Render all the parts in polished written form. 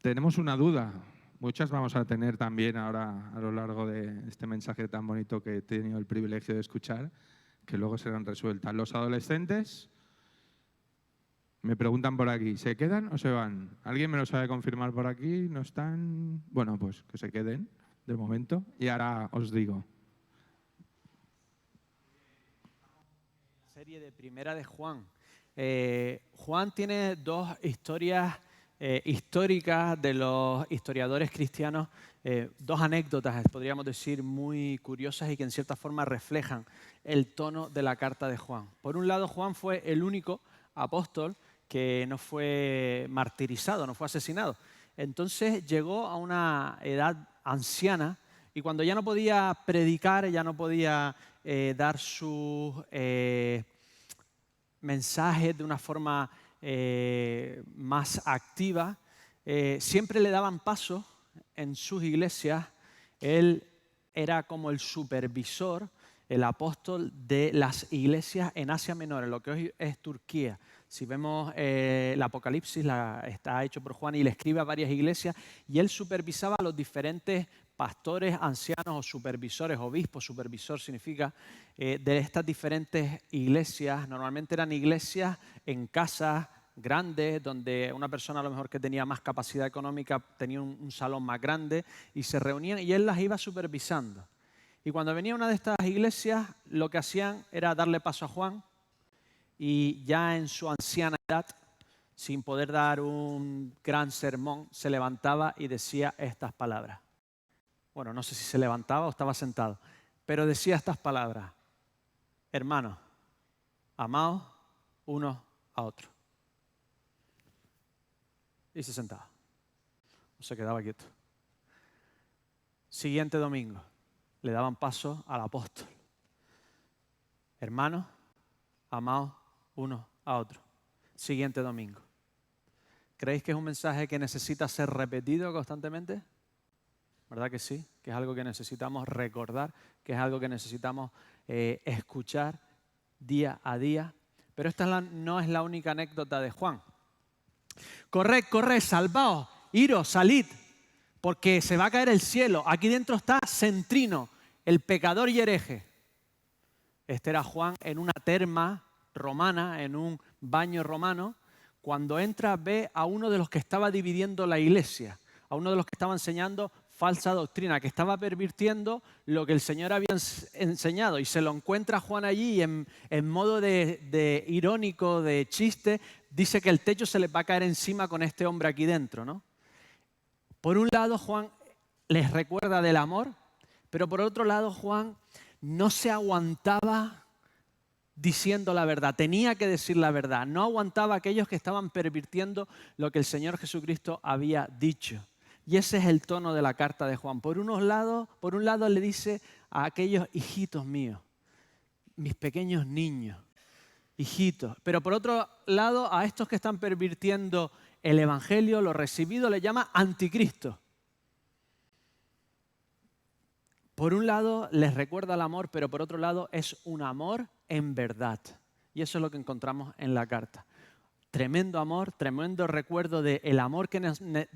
Tenemos una duda. Muchas vamos a tener también ahora a lo largo de este mensaje tan bonito que he tenido el privilegio de escuchar, que luego serán resueltas. Los adolescentes me preguntan por aquí, ¿se quedan o se van? ¿Alguien me lo sabe confirmar por aquí? ¿No están? Bueno, pues que se queden de momento y ahora os digo. Serie de Primera de Juan. Juan tiene dos historias históricas de los historiadores cristianos, dos anécdotas, podríamos decir, muy curiosas y que en cierta forma reflejan el tono de la carta de Juan. Por un lado, Juan fue el único apóstol que no fue martirizado, no fue asesinado. Entonces llegó a una edad anciana y cuando ya no podía predicar, ya no podía dar sus mensajes de una forma más activa, siempre le daban paso en sus iglesias. Él era como el supervisor, el apóstol de las iglesias en Asia Menor, en lo que hoy es Turquía. Si vemos el Apocalipsis, está hecho por Juan y le escribe a varias iglesias, y él supervisaba a los diferentes pastores, ancianos o supervisores, obispos, supervisor significa, de estas diferentes iglesias. Normalmente eran iglesias en casas grandes, donde una persona a lo mejor que tenía más capacidad económica tenía un salón más grande y se reunían y él las iba supervisando. Y cuando venía una de estas iglesias, lo que hacían era darle paso a Juan y ya en su anciana edad, sin poder dar un gran sermón, se levantaba y decía estas palabras. Bueno, no sé si se levantaba o estaba sentado, pero decía estas palabras: hermanos, amaos unos a otros. Y se sentaba, o se quedaba quieto. Siguiente domingo, le daban paso al apóstol. Hermanos, amaos unos a otros. Siguiente domingo. ¿Creéis que es un mensaje que necesita ser repetido constantemente? ¿Verdad que sí? Que es algo que necesitamos recordar, que es algo que necesitamos escuchar día a día. Pero esta no es la única anécdota de Juan. Corred, corred, salvaos, iros, salid, porque se va a caer el cielo. Aquí dentro está Centrino, el pecador y hereje. Este era Juan en una terma romana, en un baño romano. Cuando entra, ve a uno de los que estaba dividiendo la iglesia, a uno de los que estaba enseñando falsa doctrina, que estaba pervirtiendo lo que el Señor había enseñado. Y se lo encuentra Juan allí y en modo de irónico, de chiste, dice que el techo se les va a caer encima con este hombre aquí dentro, ¿no? Por un lado, Juan les recuerda del amor, pero por otro lado, Juan no se aguantaba diciendo la verdad, tenía que decir la verdad, no aguantaba a aquellos que estaban pervirtiendo lo que el Señor Jesucristo había dicho. Y ese es el tono de la carta de Juan. Por un lado le dice a aquellos hijitos míos, mis pequeños niños, hijitos. Pero por otro lado, a estos que están pervirtiendo el Evangelio, lo recibido, le llama anticristo. Por un lado les recuerda el amor, pero por otro lado es un amor en verdad. Y eso es lo que encontramos en la carta. Tremendo amor, tremendo recuerdo del amor que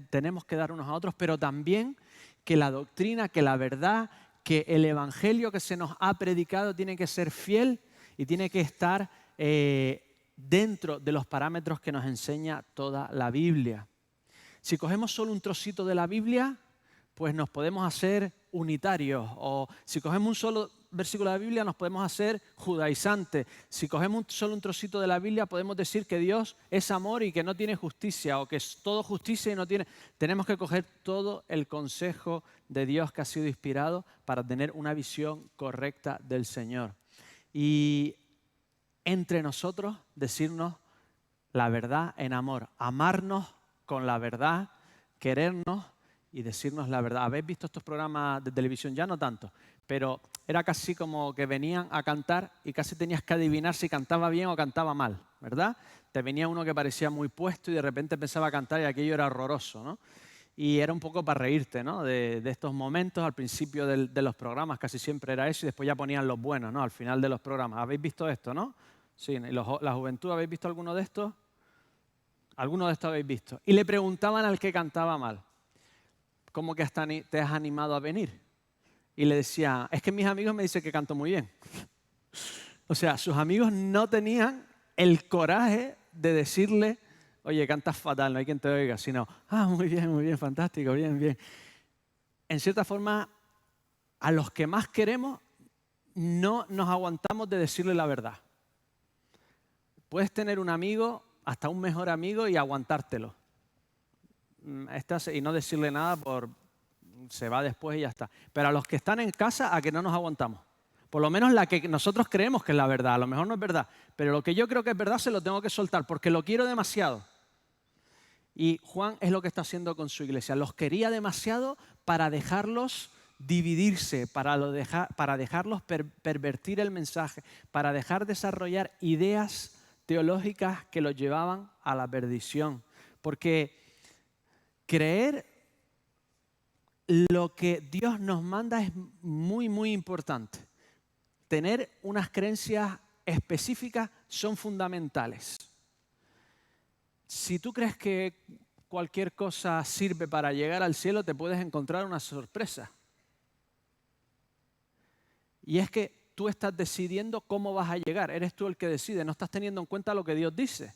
tenemos que dar unos a otros, pero también que la doctrina, que la verdad, que el evangelio que se nos ha predicado tiene que ser fiel y tiene que estar dentro de los parámetros que nos enseña toda la Biblia. Si cogemos solo un trocito de la Biblia, pues nos podemos hacer unitarios, o si cogemos un solo versículo de la Biblia nos podemos hacer judaizantes. Si cogemos solo un trocito de la Biblia podemos decir que Dios es amor y que no tiene justicia, o que es todo justicia y no tiene... Tenemos que coger todo el consejo de Dios que ha sido inspirado para tener una visión correcta del Señor. Y entre nosotros decirnos la verdad en amor, amarnos con la verdad, querernos y decirnos la verdad. ¿Habéis visto estos programas de televisión? Ya no tanto, pero era casi como que venían a cantar y casi tenías que adivinar si cantaba bien o cantaba mal, ¿verdad? Te venía uno que parecía muy puesto y de repente empezaba a cantar y aquello era horroroso, ¿no? Y era un poco para reírte, ¿no? De estos momentos. Al principio de los programas casi siempre era eso y después ya ponían los buenos, ¿no? Al final de los programas. ¿Habéis visto esto, no? Sí, la juventud, ¿habéis visto alguno de estos? algunos de estos habéis visto. Y le preguntaban al que cantaba mal, ¿cómo que te has animado a venir? Y le decía, es que mis amigos me dicen que canto muy bien. O sea, sus amigos no tenían el coraje de decirle, oye, cantas fatal, no hay quien te oiga, sino, muy bien, fantástico, bien, bien. En cierta forma, a los que más queremos, no nos aguantamos de decirle la verdad. Puedes tener un amigo, hasta un mejor amigo, y aguantártelo. Y no decirle nada se va después y ya está. Pero a los que están en casa, a que no nos aguantamos. Por lo menos la que nosotros creemos que es la verdad. A lo mejor no es verdad. Pero lo que yo creo que es verdad se lo tengo que soltar porque lo quiero demasiado. Y Juan es lo que está haciendo con su iglesia. Los quería demasiado para dejarlos dividirse, para dejarlos pervertir el mensaje, para dejar desarrollar ideas teológicas que los llevaban a la perdición. Porque creer lo que Dios nos manda es muy, muy importante. Tener unas creencias específicas son fundamentales. Si tú crees que cualquier cosa sirve para llegar al cielo, te puedes encontrar una sorpresa. Y es que tú estás decidiendo cómo vas a llegar. Eres tú el que decide, no estás teniendo en cuenta lo que Dios dice.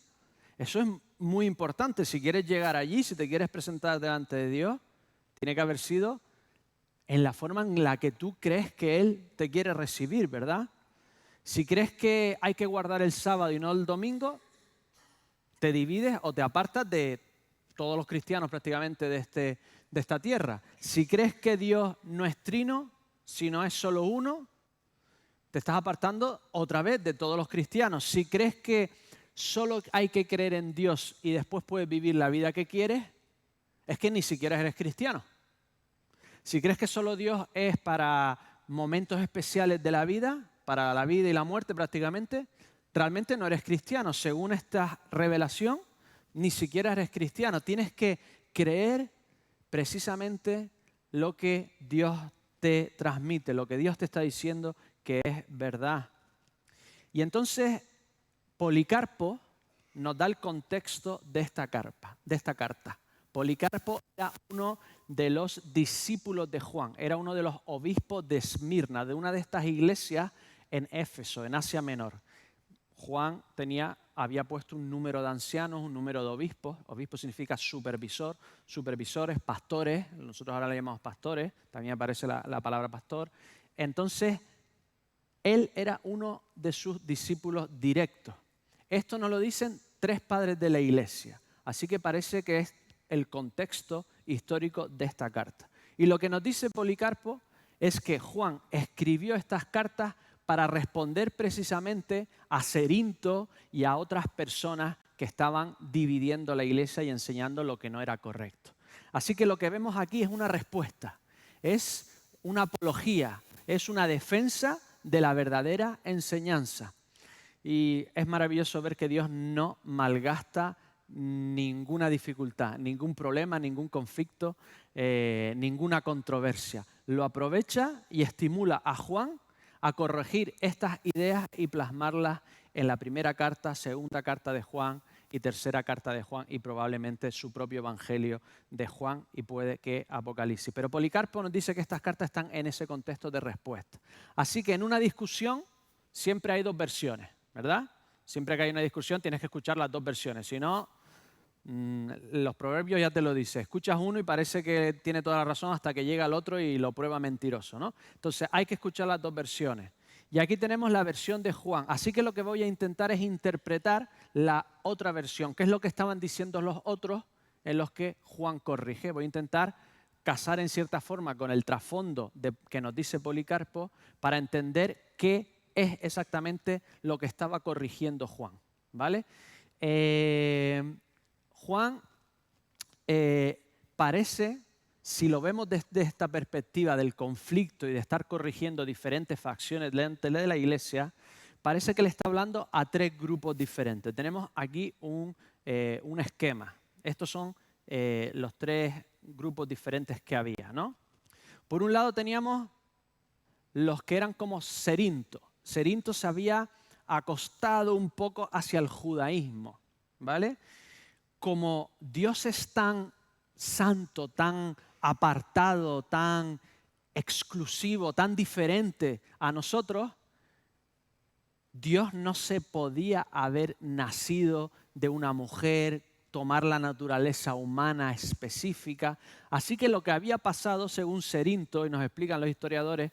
Eso es muy importante. Si quieres llegar allí, si te quieres presentar delante de Dios, tiene que haber sido en la forma en la que tú crees que Él te quiere recibir, ¿verdad? Si crees que hay que guardar el sábado y no el domingo, te divides o te apartas de todos los cristianos prácticamente de esta tierra. Si crees que Dios no es trino, sino es solo uno, te estás apartando otra vez de todos los cristianos. Si crees que solo hay que creer en Dios y después puedes vivir la vida que quieres, es que ni siquiera eres cristiano. Si crees que solo Dios es para momentos especiales de la vida, para la vida y la muerte prácticamente, realmente no eres cristiano. Según esta revelación, ni siquiera eres cristiano. Tienes que creer precisamente lo que Dios te transmite, lo que Dios te está diciendo que es verdad. Y entonces Policarpo nos da el contexto de esta carta. Policarpo era uno de los discípulos de Juan, era uno de los obispos de Esmirna, de una de estas iglesias en Éfeso, en Asia Menor. Juan había puesto un número de ancianos, un número de obispos. Obispo significa supervisor, supervisores, pastores. Nosotros ahora le llamamos pastores, también aparece la palabra pastor. Entonces, él era uno de sus discípulos directos. Esto nos lo dicen 3 padres de la iglesia, así que parece que es el contexto histórico de esta carta. Y lo que nos dice Policarpo es que Juan escribió estas cartas para responder precisamente a Cerinto y a otras personas que estaban dividiendo la iglesia y enseñando lo que no era correcto. Así que lo que vemos aquí es una respuesta, es una apología, es una defensa de la verdadera enseñanza. Y es maravilloso ver que Dios no malgasta ninguna dificultad, ningún problema, ningún conflicto, ninguna controversia. Lo aprovecha y estimula a Juan a corregir estas ideas y plasmarlas en la primera carta, segunda carta de Juan y tercera carta de Juan y probablemente su propio evangelio de Juan y puede que Apocalipsis. Pero Policarpo nos dice que estas cartas están en ese contexto de respuesta. Así que en una discusión siempre hay 2 versiones, ¿verdad? Siempre que hay una discusión tienes que escuchar las 2 versiones, si no, los proverbios ya te lo dicen, escuchas uno y parece que tiene toda la razón hasta que llega el otro y lo prueba mentiroso, ¿no? Entonces hay que escuchar las 2 versiones. Y aquí tenemos la versión de Juan, así que lo que voy a intentar es interpretar la otra versión, que es lo que estaban diciendo los otros en los que Juan corrige. Voy a intentar casar en cierta forma con el trasfondo que nos dice Policarpo para entender qué es exactamente lo que estaba corrigiendo Juan, ¿vale? Juan parece, si lo vemos desde esta perspectiva del conflicto y de estar corrigiendo diferentes facciones delante de la iglesia, parece que le está hablando a 3 grupos diferentes. Tenemos aquí un esquema. Estos son los 3 grupos diferentes que había, ¿no? Por un lado teníamos los que eran como Cerinto. Cerinto se había acostado un poco hacia el judaísmo, ¿vale? como Dios es tan santo, tan apartado, tan exclusivo, tan diferente a nosotros, Dios no se podía haber nacido de una mujer, tomar la naturaleza humana específica. Así que lo que había pasado, según Cerinto, y nos explican los historiadores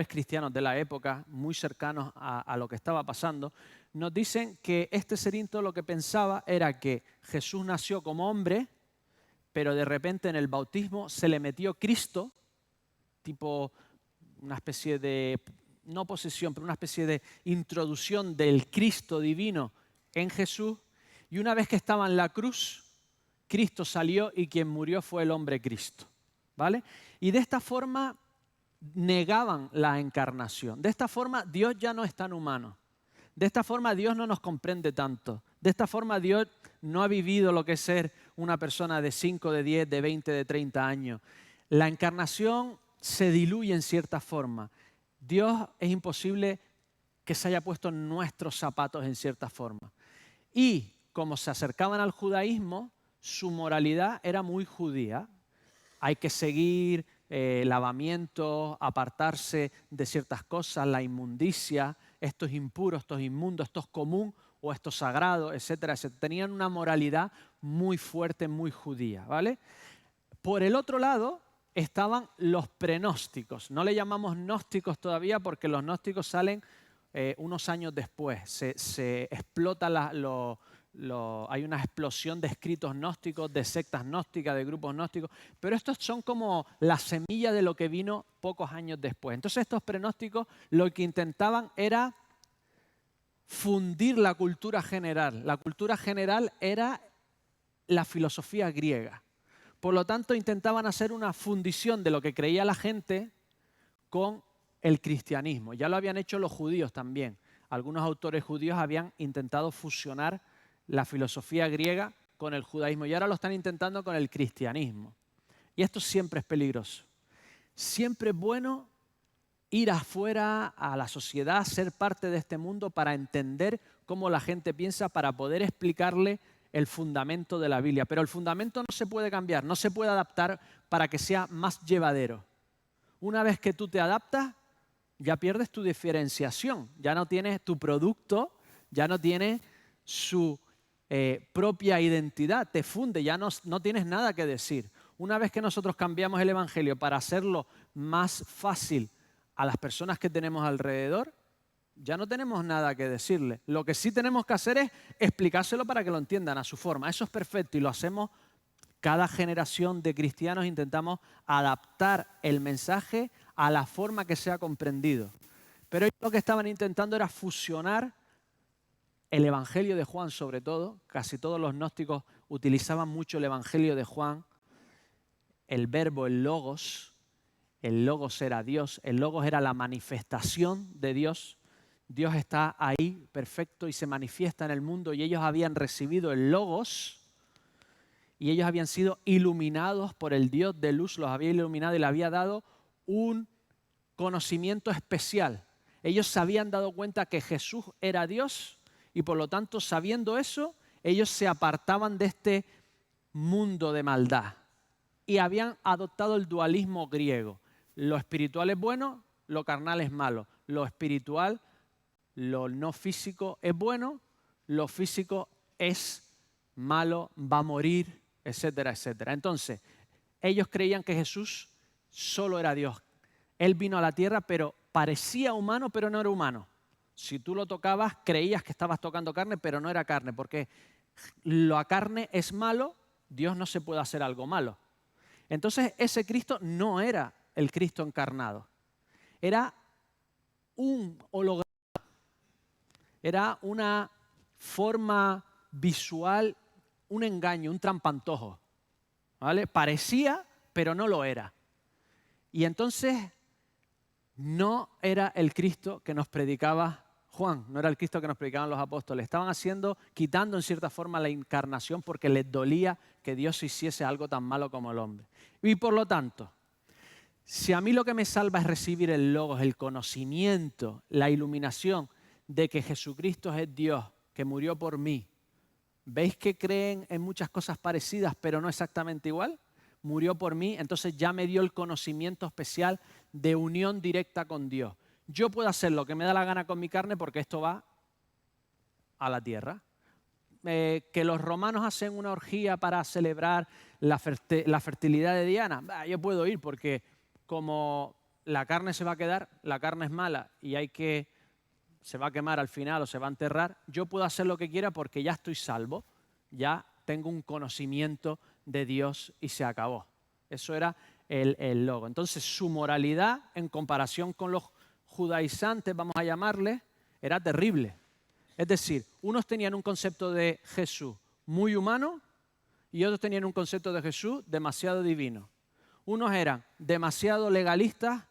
cristianos de la época, muy cercanos a lo que estaba pasando, nos dicen que este Cerinto lo que pensaba era que Jesús nació como hombre, pero de repente en el bautismo se le metió Cristo, tipo una especie de, no posesión, pero una especie de introducción del Cristo divino en Jesús. Y una vez que estaba en la cruz, Cristo salió y quien murió fue el hombre Cristo, ¿vale? Y de esta forma negaban la encarnación. De esta forma Dios ya no es tan humano. De esta forma Dios no nos comprende tanto. De esta forma Dios no ha vivido lo que es ser una persona de 5, de 10, de 20, de 30 años. La encarnación se diluye en cierta forma. Dios es imposible que se haya puesto en nuestros zapatos en cierta forma. Y como se acercaban al judaísmo, su moralidad era muy judía. Hay que seguir lavamientos, apartarse de ciertas cosas, la inmundicia, esto es impuro, esto es inmundo, esto es común o esto es sagrado, etcétera, etcétera. Tenían una moralidad muy fuerte, muy judía, ¿vale? Por el otro lado estaban los prenósticos. No le llamamos gnósticos todavía porque los gnósticos salen unos años después. Se explota hay una explosión de escritos gnósticos, de sectas gnósticas, de grupos gnósticos, pero estos son como la semilla de lo que vino pocos años después. Entonces estos prenósticos lo que intentaban era fundir la cultura general. La cultura general era la filosofía griega. Por lo tanto, intentaban hacer una fundición de lo que creía la gente con el cristianismo. Ya lo habían hecho los judíos también. Algunos autores judíos habían intentado fusionar la filosofía griega con el judaísmo y ahora lo están intentando con el cristianismo. Y esto siempre es peligroso. Siempre es bueno ir afuera a la sociedad, ser parte de este mundo para entender cómo la gente piensa, para poder explicarle el fundamento de la Biblia. Pero el fundamento no se puede cambiar, no se puede adaptar para que sea más llevadero. Una vez que tú te adaptas, ya pierdes tu diferenciación, ya no tienes tu producto, ya no tienes su propia identidad, te funde, ya no tienes nada que decir. Una vez que nosotros cambiamos el Evangelio para hacerlo más fácil a las personas que tenemos alrededor, ya no tenemos nada que decirle. Lo que sí tenemos que hacer es explicárselo para que lo entiendan a su forma. Eso es perfecto y lo hacemos cada generación de cristianos, intentamos adaptar el mensaje a la forma que sea comprendido. Pero ellos lo que estaban intentando era fusionar el Evangelio de Juan sobre todo. Casi todos los gnósticos utilizaban mucho el Evangelio de Juan. El verbo, el logos era Dios, el logos era la manifestación de Dios. Dios está ahí, perfecto, y se manifiesta en el mundo, y ellos habían recibido el logos, y ellos habían sido iluminados por el Dios de luz, los había iluminado y le había dado un conocimiento especial. Ellos se habían dado cuenta que Jesús era Dios, y por lo tanto, sabiendo eso, ellos se apartaban de este mundo de maldad, y habían adoptado el dualismo griego. Lo espiritual es bueno, lo carnal es malo. Lo espiritual, lo no físico es bueno, lo físico es malo, va a morir, etcétera, etcétera. Entonces, ellos creían que Jesús solo era Dios. Él vino a la tierra, pero parecía humano, pero no era humano. Si tú lo tocabas, creías que estabas tocando carne, pero no era carne, porque la carne es malo, Dios no se puede hacer algo malo. Entonces, ese Cristo no era el Cristo encarnado. Era un holograma. Era una forma visual, un engaño, un trampantojo, ¿vale? Parecía, pero no lo era. Y entonces no era el Cristo que nos predicaba Juan, no era el Cristo que nos predicaban los apóstoles. Estaban quitando en cierta forma la encarnación porque les dolía que Dios hiciese algo tan malo como el hombre. Y por lo tanto, si a mí lo que me salva es recibir el logos, el conocimiento, la iluminación de que Jesucristo es Dios, que murió por mí, ¿Veis que creen en muchas cosas parecidas, pero no exactamente igual? Murió por mí, entonces ya me dio el conocimiento especial de unión directa con Dios. Yo puedo hacer lo que me da la gana con mi carne porque esto va a la tierra. Que los romanos hacen una orgía para celebrar la fertilidad de Diana. Yo puedo ir porque como la carne se va a quedar, la carne es mala y se va a quemar al final o se va a enterrar, yo puedo hacer lo que quiera porque ya estoy salvo, ya tengo un conocimiento de Dios y se acabó. Eso era el logo. Entonces su moralidad en comparación con los judaizantes, vamos a llamarle, era terrible. Es decir, unos tenían un concepto de Jesús muy humano y otros tenían un concepto de Jesús demasiado divino. Unos eran demasiado legalistas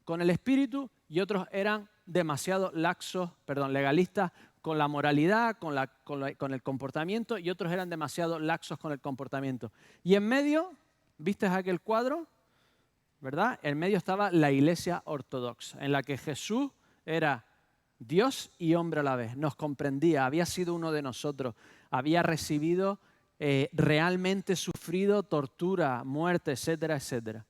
con el espíritu y otros eran demasiado legalistas con la moralidad, con el comportamiento, y otros eran demasiado laxos con el comportamiento. Y en medio, ¿viste aquel cuadro? ¿Verdad? En medio estaba la iglesia ortodoxa, en la que Jesús era Dios y hombre a la vez, nos comprendía, había sido uno de nosotros, había recibido, realmente sufrido tortura, muerte, etcétera, etcétera.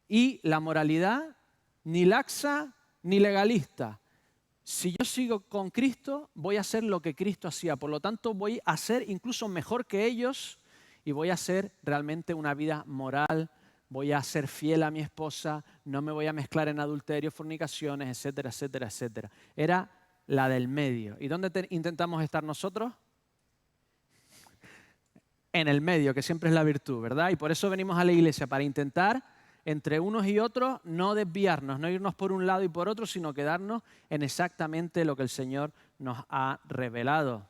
Y la moralidad, ni laxa ni legalista. Si yo sigo con Cristo, voy a hacer lo que Cristo hacía. Por lo tanto, voy a ser incluso mejor que ellos y voy a hacer realmente una vida moral. Voy a ser fiel a mi esposa, no me voy a mezclar en adulterio, fornicaciones, etcétera, etcétera, etcétera. Era la del medio. ¿Y dónde intentamos estar nosotros? En el medio, que siempre es la virtud, ¿verdad? Y por eso venimos a la iglesia, para intentar entre unos y otros no desviarnos, no irnos por un lado y por otro, sino quedarnos en exactamente lo que el Señor nos ha revelado.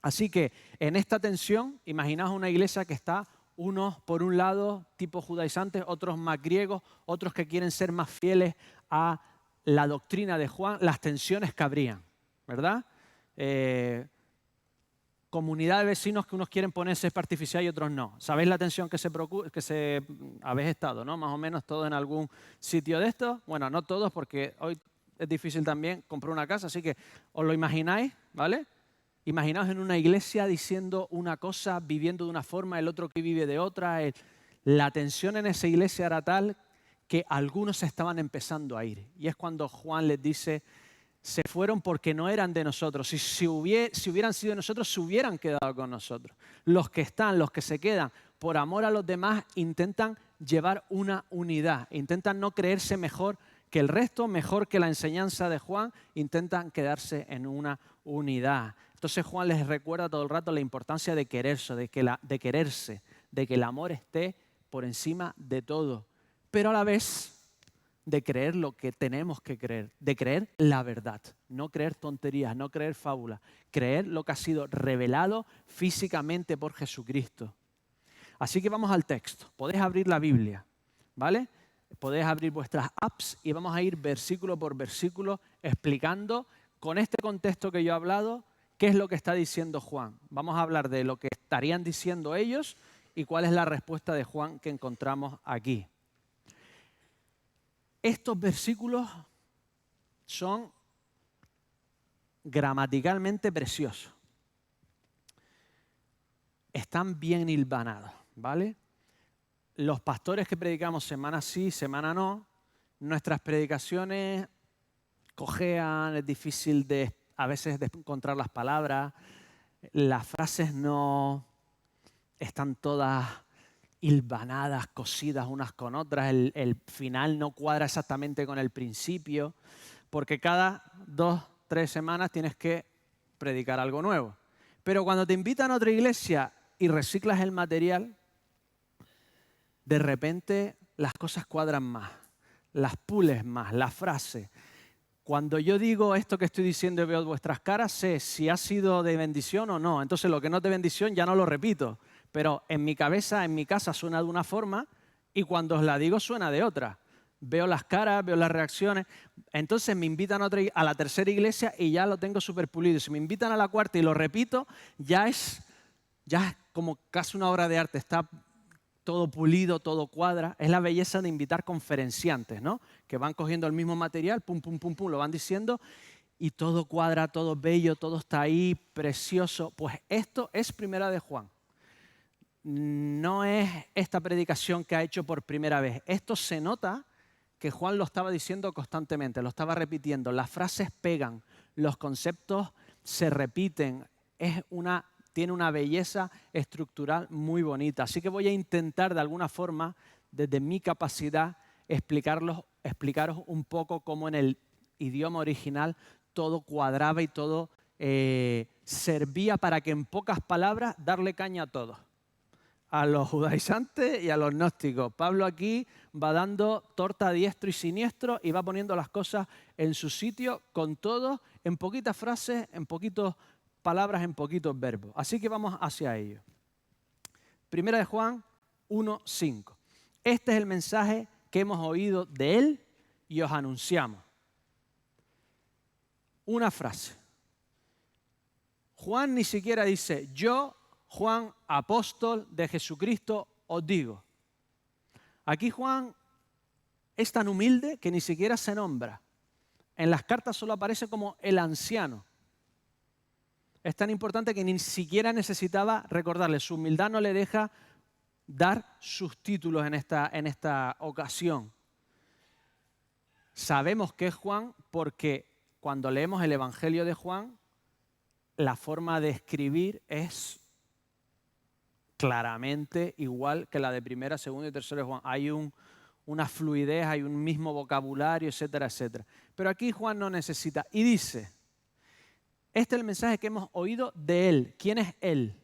Así que en esta tensión, imaginaos una iglesia que está unos por un lado tipo judaizantes, otros más griegos, otros que quieren ser más fieles a la doctrina de Juan, las tensiones que habrían, ¿verdad? Comunidad de vecinos que unos quieren poner césped artificial y otros no. ¿Sabéis la tensión que habéis estado, ¿no? Más o menos todos en algún sitio de estos. Bueno, no todos porque hoy es difícil también comprar una casa, así que os lo imagináis, ¿vale? Imaginaos en una iglesia diciendo una cosa, viviendo de una forma, el otro que vive de otra. La tensión en esa iglesia era tal que algunos se estaban empezando a ir. Y es cuando Juan les dice, se fueron porque no eran de nosotros. Si hubieran sido de nosotros, se hubieran quedado con nosotros. Los que están, los que se quedan, por amor a los demás, intentan llevar una unidad. Intentan no creerse mejor que el resto, mejor que la enseñanza de Juan. Intentan quedarse en una unidad. Entonces Juan les recuerda todo el rato la importancia de quererse, de que el amor esté por encima de todo, pero a la vez de creer lo que tenemos que creer, de creer la verdad, no creer tonterías, no creer fábulas, creer lo que ha sido revelado físicamente por Jesucristo. Así que vamos al texto. Podéis abrir la Biblia, ¿vale? Podéis abrir vuestras apps y vamos a ir versículo por versículo explicando con este contexto que yo he hablado. ¿Qué es lo que está diciendo Juan? Vamos a hablar de lo que estarían diciendo ellos y cuál es la respuesta de Juan que encontramos aquí. Estos versículos son gramaticalmente preciosos. Están bien hilvanados, ¿vale? Los pastores que predicamos semana sí, semana no, nuestras predicaciones cojean, es difícil a veces de encontrar las palabras, las frases no están todas hilvanadas, cosidas unas con otras, el final no cuadra exactamente con el principio, porque cada 2-3 semanas tienes que predicar algo nuevo. Pero cuando te invitan a otra iglesia y reciclas el material, de repente las cosas cuadran más, las pules más, la frase. Cuando yo digo esto que estoy diciendo y veo vuestras caras, sé si ha sido de bendición o no. Entonces lo que no es de bendición ya no lo repito. Pero en mi cabeza, en mi casa suena de una forma y cuando os la digo suena de otra. Veo las caras, veo las reacciones. Entonces me invitan a la tercera iglesia y ya lo tengo súper pulido. Si me invitan a la cuarta y lo repito, ya es como casi una obra de arte. Está todo pulido, todo cuadra. Es la belleza de invitar conferenciantes, ¿no? Que van cogiendo el mismo material, pum, pum, pum, pum, lo van diciendo y todo cuadra, todo bello, todo está ahí, precioso. Pues esto es Primera de Juan. No es esta predicación que ha hecho por primera vez. Esto se nota que Juan lo estaba diciendo constantemente, lo estaba repitiendo. Las frases pegan, los conceptos se repiten. Tiene una belleza estructural muy bonita. Así que voy a intentar de alguna forma, desde mi capacidad, explicaros un poco cómo en el idioma original todo cuadraba y todo servía para que en pocas palabras darle caña a todo. A los judaizantes y a los gnósticos. Pablo aquí va dando torta a diestro y siniestro y va poniendo las cosas en su sitio con todo, en poquitas frases, en poquitas palabras, en poquitos verbos. Así que vamos hacia ello. Primera de Juan 1:5. Este es el mensaje que hemos oído de él y os anunciamos. Una frase. Juan ni siquiera dice, yo, Juan, apóstol de Jesucristo, os digo. Aquí Juan es tan humilde que ni siquiera se nombra. En las cartas solo aparece como el anciano. Es tan importante que ni siquiera necesitaba recordarle. Su humildad no le deja dar sus títulos en esta ocasión. Sabemos que es Juan porque cuando leemos el Evangelio de Juan, la forma de escribir es claramente igual que la de primera, segunda y tercera de Juan. Hay una fluidez, hay un mismo vocabulario, etcétera, etcétera. Pero aquí Juan no necesita. Y dice, este es el mensaje que hemos oído de él. ¿Quién es él?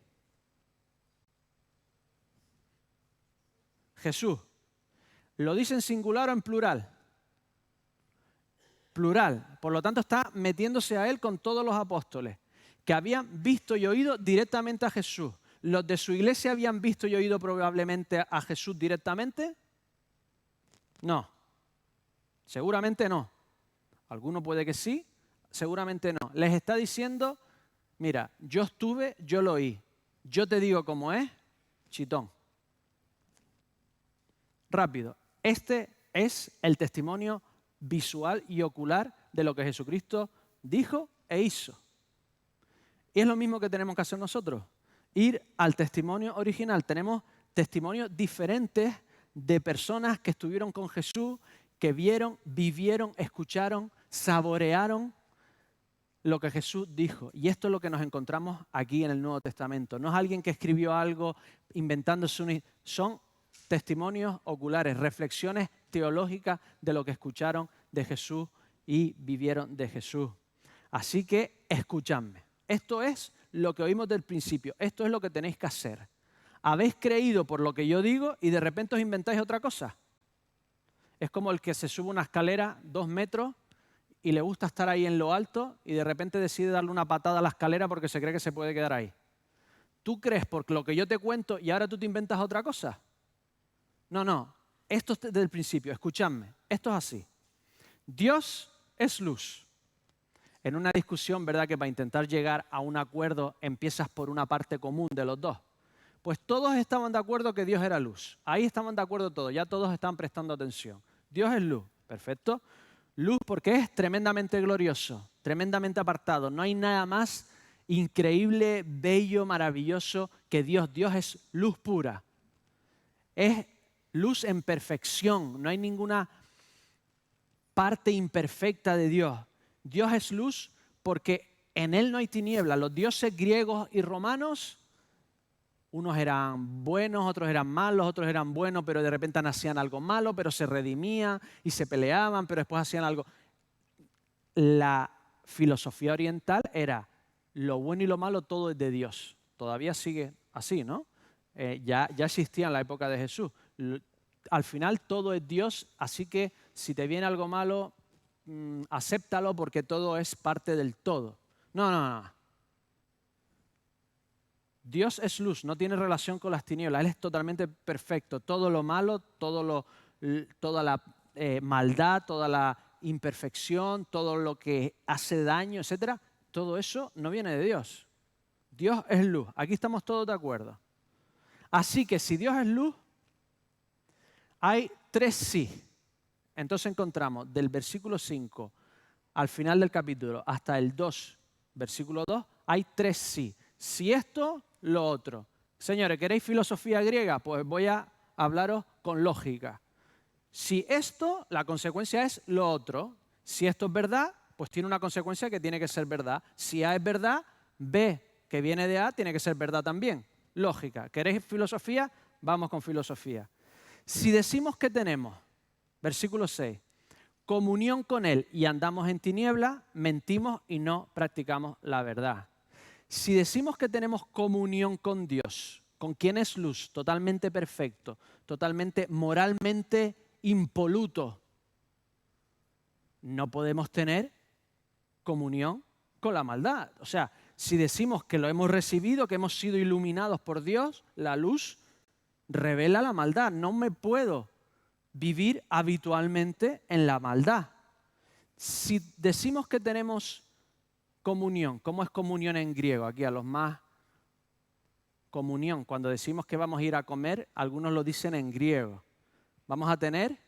Jesús. ¿Lo dice en singular o en plural? Plural. Por lo tanto, está metiéndose a él con todos los apóstoles que habían visto y oído directamente a Jesús. ¿Los de su iglesia habían visto y oído probablemente a Jesús directamente? No. Seguramente no. Alguno puede que sí, seguramente no. Les está diciendo, mira, yo estuve, yo lo oí. Yo te digo cómo es, chitón. Rápido. Este es el testimonio visual y ocular de lo que Jesucristo dijo e hizo. Y es lo mismo que tenemos que hacer nosotros. Ir al testimonio original. Tenemos testimonios diferentes de personas que estuvieron con Jesús, que vieron, vivieron, escucharon, saborearon lo que Jesús dijo. Y esto es lo que nos encontramos aquí en el Nuevo Testamento. No es alguien que escribió algo inventándose son testimonios oculares, reflexiones teológicas de lo que escucharon de Jesús y vivieron de Jesús. Así que escuchadme. Esto es lo que oímos del principio. Esto es lo que tenéis que hacer. Habéis creído por lo que yo digo y de repente os inventáis otra cosa. Es como el que se sube una escalera 2 metros y le gusta estar ahí en lo alto y de repente decide darle una patada a la escalera porque se cree que se puede quedar ahí. ¿Tú crees por lo que yo te cuento y ahora tú te inventas otra cosa? No. Esto es desde el principio. Escuchadme. Esto es así. Dios es luz. En una discusión, ¿verdad?, que para intentar llegar a un acuerdo empiezas por una parte común de los dos. Pues todos estaban de acuerdo que Dios era luz. Ahí estaban de acuerdo todos. Ya todos están prestando atención. Dios es luz. Perfecto. Luz porque es tremendamente glorioso, tremendamente apartado. No hay nada más increíble, bello, maravilloso que Dios. Dios es luz pura. Es luz en perfección. No hay ninguna parte imperfecta de Dios. Dios es luz porque en Él no hay tinieblas. Los dioses griegos y romanos, unos eran buenos, otros eran malos, otros eran buenos, pero de repente hacían algo malo, pero se redimían y se peleaban, pero después hacían algo. La filosofía oriental era lo bueno y lo malo todo es de Dios. Todavía sigue así, ¿no? Ya existía en la época de Jesús. Al final todo es Dios, así que si te viene algo malo, acéptalo porque todo es parte del todo. No. Dios es luz, no tiene relación con las tinieblas. Él es totalmente perfecto. Todo lo malo, toda la maldad, toda la imperfección, todo lo que hace daño, etcétera, todo eso no viene de Dios. Dios es luz. Aquí estamos todos de acuerdo. Así que si Dios es luz, hay 3 sí. Entonces encontramos del versículo 5 al final del capítulo, hasta el 2, versículo 2, hay 3 sí. Si esto, lo otro. Señores, ¿queréis filosofía griega? Pues voy a hablaros con lógica. Si esto, la consecuencia es lo otro. Si esto es verdad, pues tiene una consecuencia que tiene que ser verdad. Si A es verdad, B, que viene de A, tiene que ser verdad también. Lógica. ¿Queréis filosofía? Vamos con filosofía. Si decimos que tenemos, versículo 6, comunión con Él y andamos en tinieblas, mentimos y no practicamos la verdad. Si decimos que tenemos comunión con Dios, con quien es luz, totalmente perfecto, totalmente moralmente impoluto, no podemos tener comunión con la maldad. O sea, si decimos que lo hemos recibido, que hemos sido iluminados por Dios, la luz revela la maldad. No me puedo vivir habitualmente en la maldad. Si decimos que tenemos comunión, ¿cómo es comunión en griego? Aquí a los más comunión, cuando decimos que vamos a ir a comer, algunos lo dicen en griego. Vamos a tener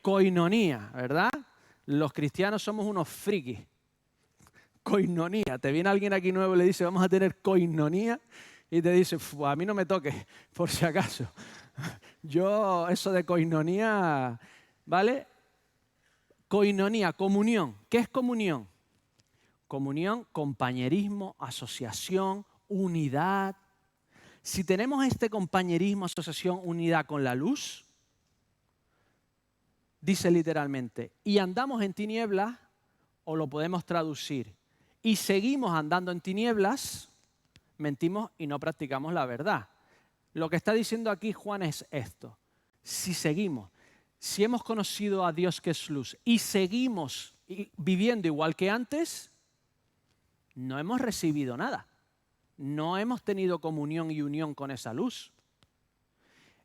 koinonía, ¿verdad? Los cristianos somos unos frikis. Koinonía. Te viene alguien aquí nuevo y le dice, vamos a tener koinonía, y te dice, a mí no me toques, por si acaso. Yo, eso de koinonía, ¿vale? Koinonía, comunión. ¿Qué es comunión? Comunión, compañerismo, asociación, unidad. Si tenemos este compañerismo, asociación, unidad con la luz, dice literalmente, y andamos en tinieblas, o lo podemos traducir, y seguimos andando en tinieblas, mentimos y no practicamos la verdad. Lo que está diciendo aquí Juan es esto. Si seguimos, si hemos conocido a Dios que es luz y seguimos viviendo igual que antes, no hemos recibido nada. No hemos tenido comunión y unión con esa luz.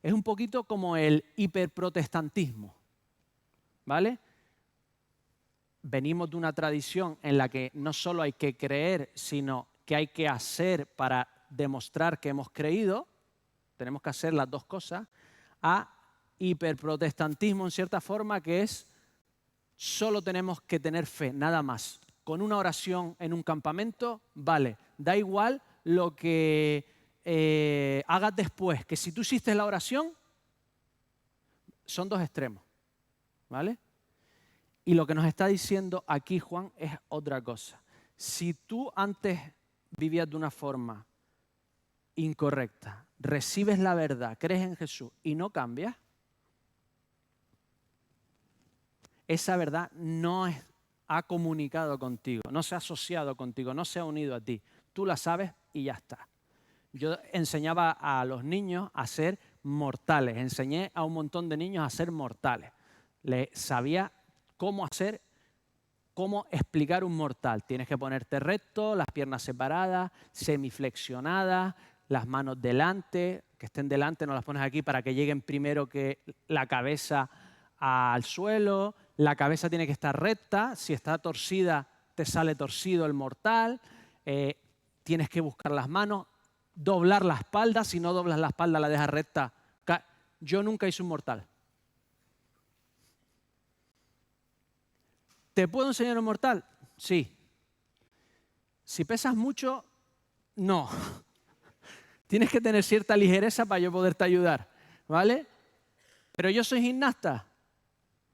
Es un poquito como el hiperprotestantismo, ¿vale? Venimos de una tradición en la que no solo hay que creer, sino que hay que hacer para demostrar que hemos creído. Tenemos que hacer las dos cosas. A hiperprotestantismo, en cierta forma, que es solo tenemos que tener fe, nada más. Con una oración en un campamento, vale, da igual lo que hagas después, que si tú hiciste la oración, son dos extremos, ¿vale? Y lo que nos está diciendo aquí Juan es otra cosa. Si tú antes vivías de una forma incorrecta, recibes la verdad, crees en Jesús y no cambias, esa verdad no ha comunicado contigo, no se ha asociado contigo, no se ha unido a ti. Tú la sabes y ya está. Yo enseñaba a los niños a ser mortales, enseñé a un montón de niños a ser mortales. Les sabía cómo explicar un mortal. Tienes que ponerte recto, las piernas separadas, semiflexionadas, las manos delante, que estén delante, no las pones aquí para que lleguen primero que la cabeza al suelo. La cabeza tiene que estar recta, si está torcida te sale torcido el mortal. Tienes que buscar las manos, doblar la espalda, si no doblas la espalda la dejas recta. Yo nunca hice un mortal. ¿Te puedo enseñar un mortal? Sí. Si pesas mucho, no. Tienes que tener cierta ligereza para yo poderte ayudar, ¿vale? ¿Pero yo soy gimnasta?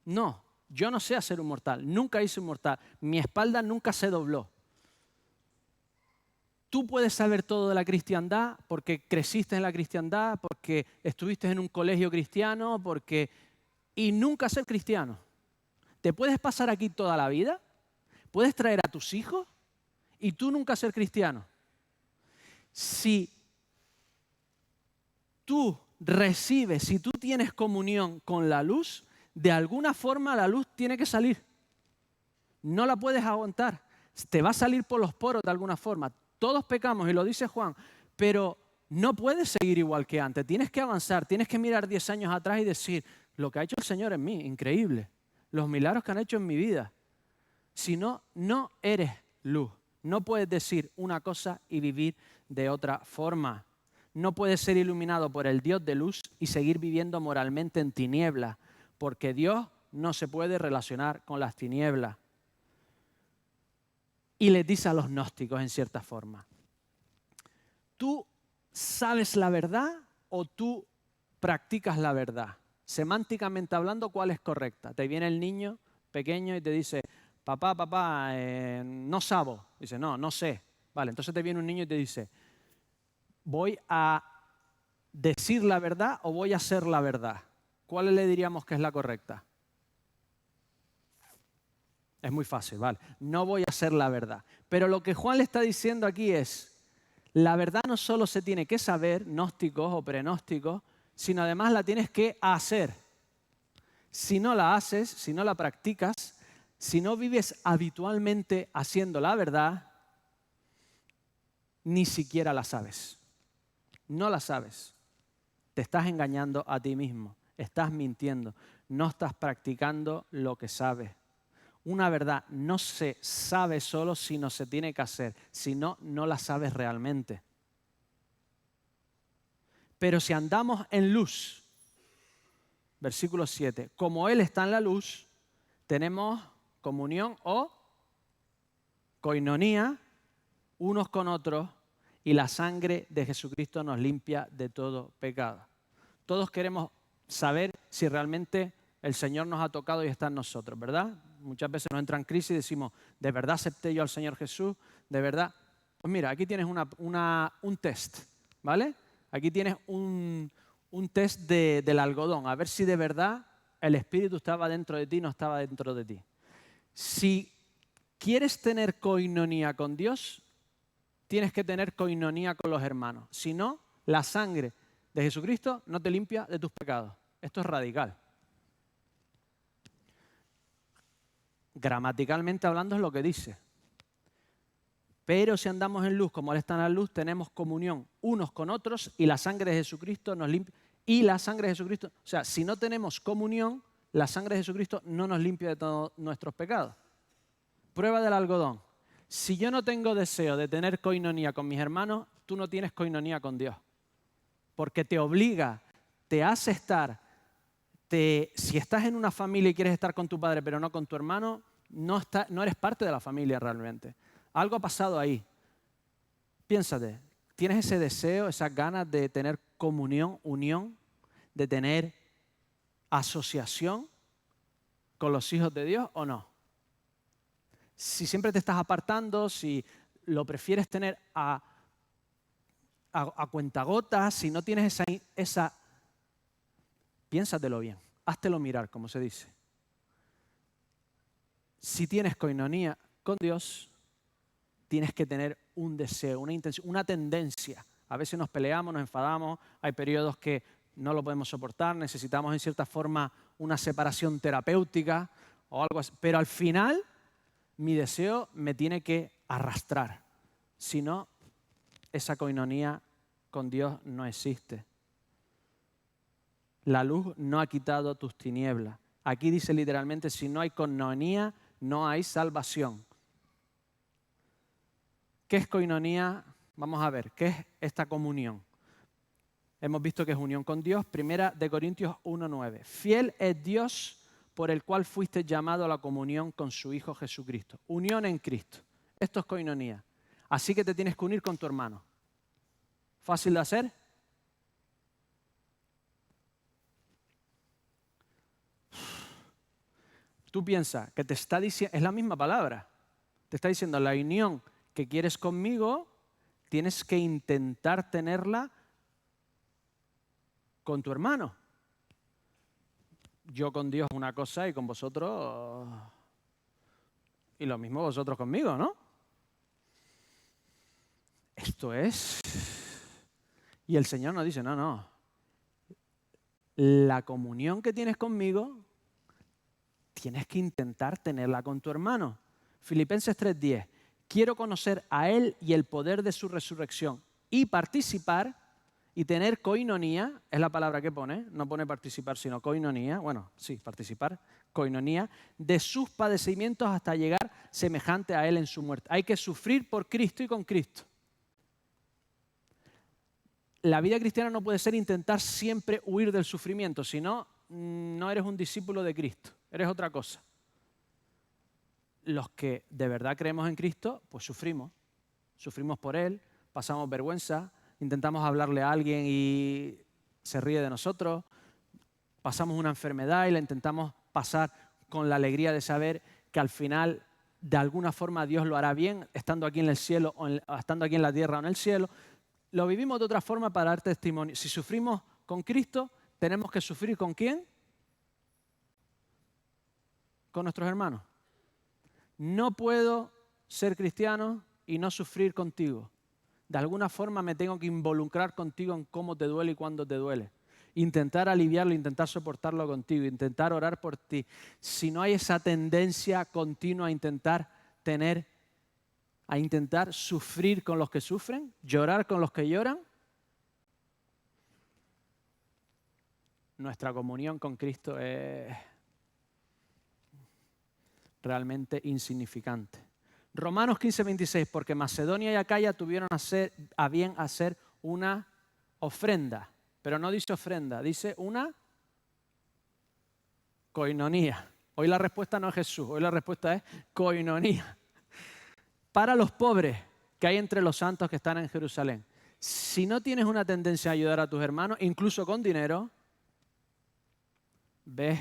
No, yo no sé hacer un mortal. Nunca hice un mortal. Mi espalda nunca se dobló. Tú puedes saber todo de la cristiandad porque creciste en la cristiandad, porque estuviste en un colegio cristiano, y nunca ser cristiano. ¿Te puedes pasar aquí toda la vida? ¿Puedes traer a tus hijos y tú nunca ser cristiano? Si tú recibes, si tú tienes comunión con la luz, de alguna forma la luz tiene que salir. No la puedes aguantar. Te va a salir por los poros de alguna forma. Todos pecamos, y lo dice Juan, pero no puedes seguir igual que antes. Tienes que avanzar, tienes que mirar 10 años atrás y decir, lo que ha hecho el Señor en mí, increíble. Los milagros que han hecho en mi vida. Si no, no eres luz. No puedes decir una cosa y vivir de otra forma. No puedes ser iluminado por el Dios de luz y seguir viviendo moralmente en tinieblas, porque Dios no se puede relacionar con las tinieblas. y les dice a los gnósticos en cierta forma, ¿tú sabes la verdad o tú practicas la verdad? Semánticamente hablando, ¿cuál es correcta? Te viene el niño pequeño y te dice, papá, no sabo. Dice, no sé. Vale, entonces te viene un niño y te dice, ¿voy a decir la verdad o voy a hacer la verdad? ¿Cuál le diríamos que es la correcta? Es muy fácil, vale. No voy a hacer la verdad. Pero lo que Juan le está diciendo aquí es, la verdad no solo se tiene que saber, gnósticos o prenósticos, sino además la tienes que hacer. Si no la haces, si no la practicas, si no vives habitualmente haciendo la verdad, ni siquiera la sabes. No la sabes. Te estás engañando a ti mismo. Estás mintiendo. No estás practicando lo que sabes. Una verdad no se sabe solo, sino se tiene que hacer. Si no, no la sabes realmente. Pero si andamos en luz, versículo 7, como Él está en la luz, tenemos comunión o coinonía unos con otros y la sangre de Jesucristo nos limpia de todo pecado. Todos queremos saber si realmente el Señor nos ha tocado y está en nosotros, ¿verdad? Muchas veces nos entra en crisis y decimos, ¿de verdad acepté yo al Señor Jesús? ¿De verdad? Pues mira, aquí tienes un test, ¿vale? Aquí tienes un test del algodón, a ver si de verdad el Espíritu estaba dentro de ti o no estaba dentro de ti. Si quieres tener coinonía con Dios, tienes que tener coinonía con los hermanos. Si no, la sangre de Jesucristo no te limpia de tus pecados. Esto es radical. Gramaticalmente hablando es lo que dice. Pero si andamos en luz, como Él está en la luz, tenemos comunión unos con otros y la sangre de Jesucristo nos limpia. Y la sangre de Jesucristo, o sea, si no tenemos comunión, la sangre de Jesucristo no nos limpia de todos nuestros pecados. Prueba del algodón. Si yo no tengo deseo de tener coinonía con mis hermanos, tú no tienes coinonía con Dios. Porque te obliga, te hace estar, si estás en una familia y quieres estar con tu padre pero no con tu hermano, no eres parte de la familia realmente. Algo ha pasado ahí. Piénsate, ¿tienes ese deseo, esas ganas de tener comunión, unión, de tener asociación con los hijos de Dios o no? Si siempre te estás apartando, si lo prefieres tener a cuentagotas, si no tienes esa, piénsatelo bien, háztelo mirar, como se dice. Si tienes coinonía con Dios, tienes que tener un deseo, una intención, una tendencia. A veces nos peleamos, nos enfadamos, hay periodos que no lo podemos soportar, necesitamos en cierta forma una separación terapéutica o algo así. Pero al final, mi deseo me tiene que arrastrar. Si no, esa coinonía con Dios no existe. La luz no ha quitado tus tinieblas. Aquí dice literalmente, si no hay coinonía, no hay salvación. ¿Qué es coinonía? Vamos a ver, ¿qué es esta comunión? Hemos visto que es unión con Dios. Primera de Corintios 1:9. Fiel es Dios por el cual fuiste llamado a la comunión con su Hijo Jesucristo. Unión en Cristo. Esto es coinonía. Así que te tienes que unir con tu hermano. ¿Fácil de hacer? Tú piensas que te está diciendo, es la misma palabra. Te está diciendo la unión que quieres conmigo, tienes que intentar tenerla con tu hermano. Yo con Dios una cosa y con vosotros, y lo mismo vosotros conmigo, ¿no? Esto es... Y el Señor nos dice, no. La comunión que tienes conmigo, tienes que intentar tenerla con tu hermano. Filipenses 3:10. Quiero conocer a Él y el poder de su resurrección y participar y tener coinonía, es la palabra que pone, no pone participar sino coinonía, bueno, sí, participar, coinonía, de sus padecimientos hasta llegar semejante a Él en su muerte. Hay que sufrir por Cristo y con Cristo. La vida cristiana no puede ser intentar siempre huir del sufrimiento, si no, no eres un discípulo de Cristo, eres otra cosa. los que de verdad creemos en Cristo, pues sufrimos. Sufrimos por Él, pasamos vergüenza, intentamos hablarle a alguien y se ríe de nosotros, pasamos una enfermedad y la intentamos pasar con la alegría de saber que al final, de alguna forma, Dios lo hará bien, estando aquí en el cielo, o estando aquí en la tierra o en el cielo. Lo vivimos de otra forma para dar testimonio. Si sufrimos con Cristo, tenemos que sufrir ¿con quién? Con nuestros hermanos. No puedo ser cristiano y no sufrir contigo. De alguna forma me tengo que involucrar contigo en cómo te duele y cuándo te duele. Intentar aliviarlo, intentar soportarlo contigo, intentar orar por ti. Si no hay esa tendencia continua a intentar sufrir con los que sufren, llorar con los que lloran, nuestra comunión con Cristo es realmente insignificante. Romanos 15:26, porque Macedonia y Acaya tuvieron a bien hacer una ofrenda, pero no dice ofrenda, dice una koinonía. Hoy la respuesta no es Jesús, hoy la respuesta es koinonía. Para los pobres que hay entre los santos que están en Jerusalén. Si no tienes una tendencia a ayudar a tus hermanos, incluso con dinero, ves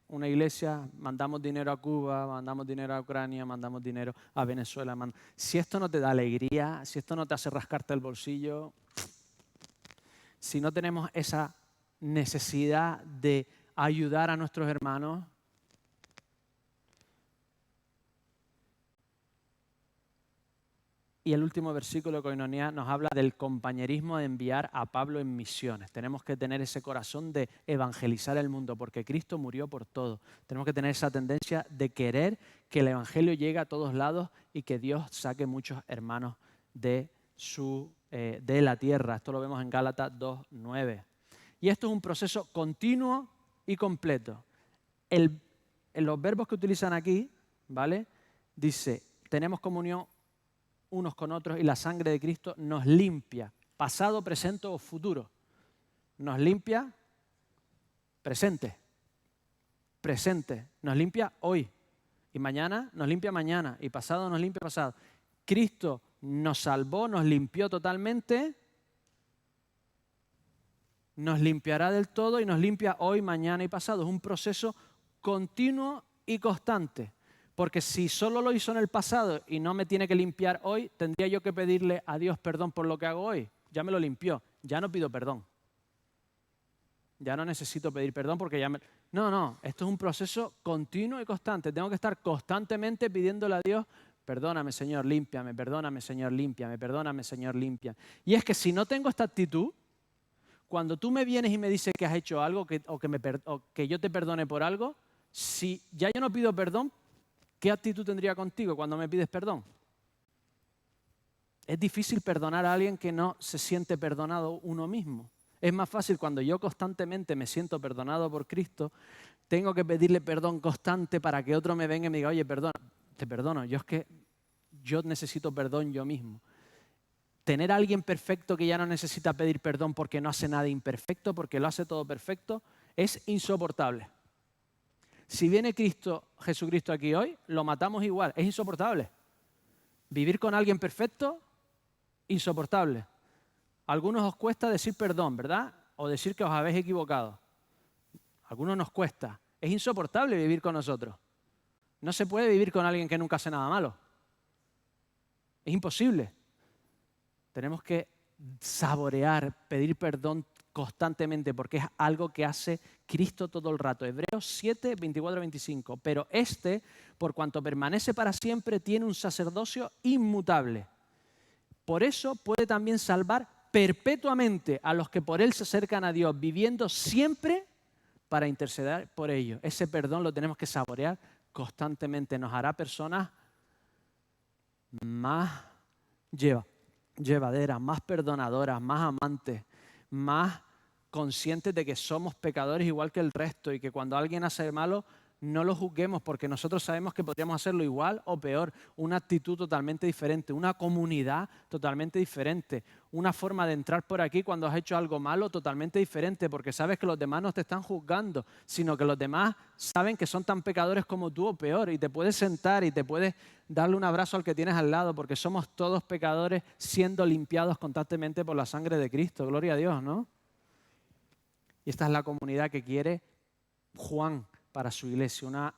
una iglesia, mandamos dinero a Cuba, mandamos dinero a Ucrania, mandamos dinero a Venezuela. Si esto no te da alegría, si esto no te hace rascarte el bolsillo, si no tenemos esa necesidad de ayudar a nuestros hermanos, y el último versículo de Koinonía nos habla del compañerismo de enviar a Pablo en misiones. Tenemos que tener ese corazón de evangelizar el mundo porque Cristo murió por todo. Tenemos que tener esa tendencia de querer que el evangelio llegue a todos lados y que Dios saque muchos hermanos de la tierra. Esto lo vemos en Gálatas 2:9. Y esto es un proceso continuo y completo. En los verbos que utilizan aquí, ¿vale? Dice, tenemos comunión unos con otros y la sangre de Cristo nos limpia, pasado, presente o futuro. Nos limpia presente, nos limpia hoy y mañana nos limpia mañana y pasado nos limpia pasado. Cristo nos salvó, nos limpió totalmente, nos limpiará del todo y nos limpia hoy, mañana y pasado. Es un proceso continuo y constante. Porque si solo lo hizo en el pasado y no me tiene que limpiar hoy, tendría yo que pedirle a Dios perdón por lo que hago hoy. Ya me lo limpió, ya no pido perdón. Ya no necesito pedir perdón porque ya me... No, esto es un proceso continuo y constante. Tengo que estar constantemente pidiéndole a Dios, perdóname Señor, límpiame, perdóname Señor, límpiame, perdóname Señor, límpiame. Y es que si no tengo esta actitud, cuando tú me vienes y me dices que has hecho algo o que yo te perdone por algo, si ya yo no pido perdón, ¿qué actitud tendría contigo cuando me pides perdón? Es difícil perdonar a alguien que no se siente perdonado uno mismo. Es más fácil cuando yo constantemente me siento perdonado por Cristo, tengo que pedirle perdón constante para que otro me venga y me diga, oye, perdona, te perdono, yo necesito perdón yo mismo. Tener a alguien perfecto que ya no necesita pedir perdón porque no hace nada imperfecto, porque lo hace todo perfecto, es insoportable. Si viene Jesucristo aquí hoy, lo matamos igual. Es insoportable. Vivir con alguien perfecto, insoportable. A algunos os cuesta decir perdón, ¿verdad? O decir que os habéis equivocado. A algunos nos cuesta. Es insoportable vivir con nosotros. No se puede vivir con alguien que nunca hace nada malo. Es imposible. Tenemos que saborear, pedir perdón constantemente, porque es algo que hace Cristo todo el rato. Hebreos 7, 24-25. Pero por cuanto permanece para siempre, tiene un sacerdocio inmutable. Por eso puede también salvar perpetuamente a los que por él se acercan a Dios, viviendo siempre para interceder por ellos. Ese perdón lo tenemos que saborear constantemente. Nos hará personas más llevaderas, más perdonadoras, más amantes, más conscientes de que somos pecadores igual que el resto y que cuando alguien hace malo no lo juzguemos porque nosotros sabemos que podríamos hacerlo igual o peor. Una actitud totalmente diferente, una comunidad totalmente diferente, una forma de entrar por aquí cuando has hecho algo malo totalmente diferente porque sabes que los demás no te están juzgando, sino que los demás saben que son tan pecadores como tú o peor y te puedes sentar y te puedes darle un abrazo al que tienes al lado porque somos todos pecadores siendo limpiados constantemente por la sangre de Cristo. Gloria a Dios, ¿no? Y esta es la comunidad que quiere Juan para su iglesia, una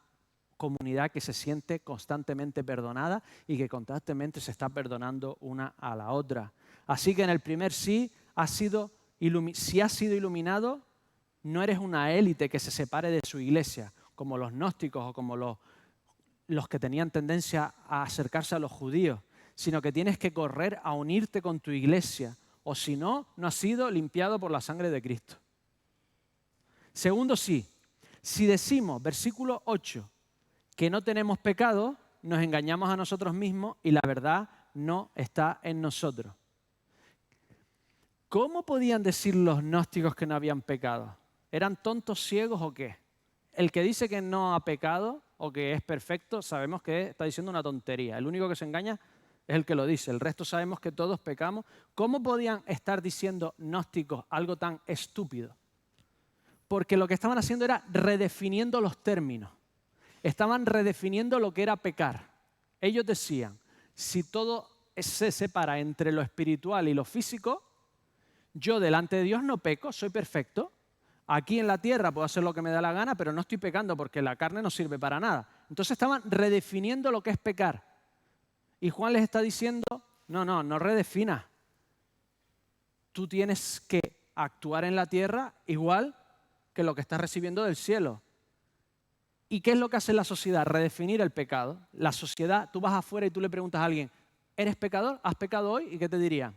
comunidad que se siente constantemente perdonada y que constantemente se está perdonando una a la otra. Así que en el primer sí, si has sido iluminado, no eres una élite que se separe de su iglesia, como los gnósticos o como los que tenían tendencia a acercarse a los judíos, sino que tienes que correr a unirte con tu iglesia, o si no, no has sido limpiado por la sangre de Cristo. Segundo sí. Si decimos, versículo 8, que no tenemos pecado, nos engañamos a nosotros mismos y la verdad no está en nosotros. ¿Cómo podían decir los gnósticos que no habían pecado? ¿Eran tontos ciegos o qué? El que dice que no ha pecado o que es perfecto, sabemos que está diciendo una tontería. El único que se engaña es el que lo dice. El resto sabemos que todos pecamos. ¿Cómo podían estar diciendo gnósticos algo tan estúpido? Porque lo que estaban haciendo era redefiniendo los términos. Estaban redefiniendo lo que era pecar. Ellos decían, si todo se separa entre lo espiritual y lo físico, yo delante de Dios no peco, soy perfecto. Aquí en la tierra puedo hacer lo que me da la gana, pero no estoy pecando porque la carne no sirve para nada. Entonces estaban redefiniendo lo que es pecar. Y Juan les está diciendo, no redefinas. Tú tienes que actuar en la tierra igual que lo que estás recibiendo del cielo. ¿Y qué es lo que hace la sociedad? Redefinir el pecado. La sociedad, tú vas afuera y tú le preguntas a alguien, ¿eres pecador? ¿Has pecado hoy? ¿Y qué te diría?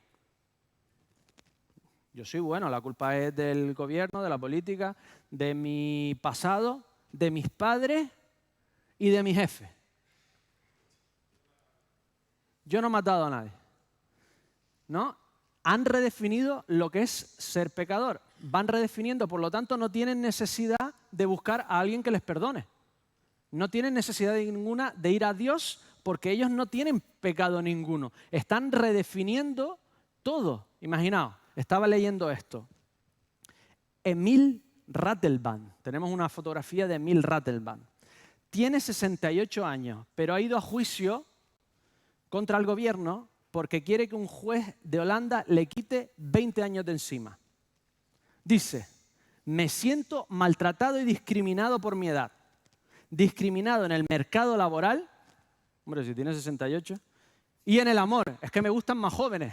Yo soy bueno, la culpa es del gobierno, de la política, de mi pasado, de mis padres y de mi jefe. Yo no he matado a nadie. ¿No? Han redefinido lo que es ser pecador. Van redefiniendo, por lo tanto, no tienen necesidad de buscar a alguien que les perdone. No tienen necesidad ninguna de ir a Dios porque ellos no tienen pecado ninguno. Están redefiniendo todo. Imaginaos, estaba leyendo esto. Emil Ratelband, tenemos una fotografía de Emil Ratelband. Tiene 68 años, pero ha ido a juicio contra el gobierno porque quiere que un juez de Holanda le quite 20 años de encima. Dice, me siento maltratado y discriminado por mi edad. Discriminado en el mercado laboral, hombre, si tiene 68, y en el amor, es que me gustan más jóvenes.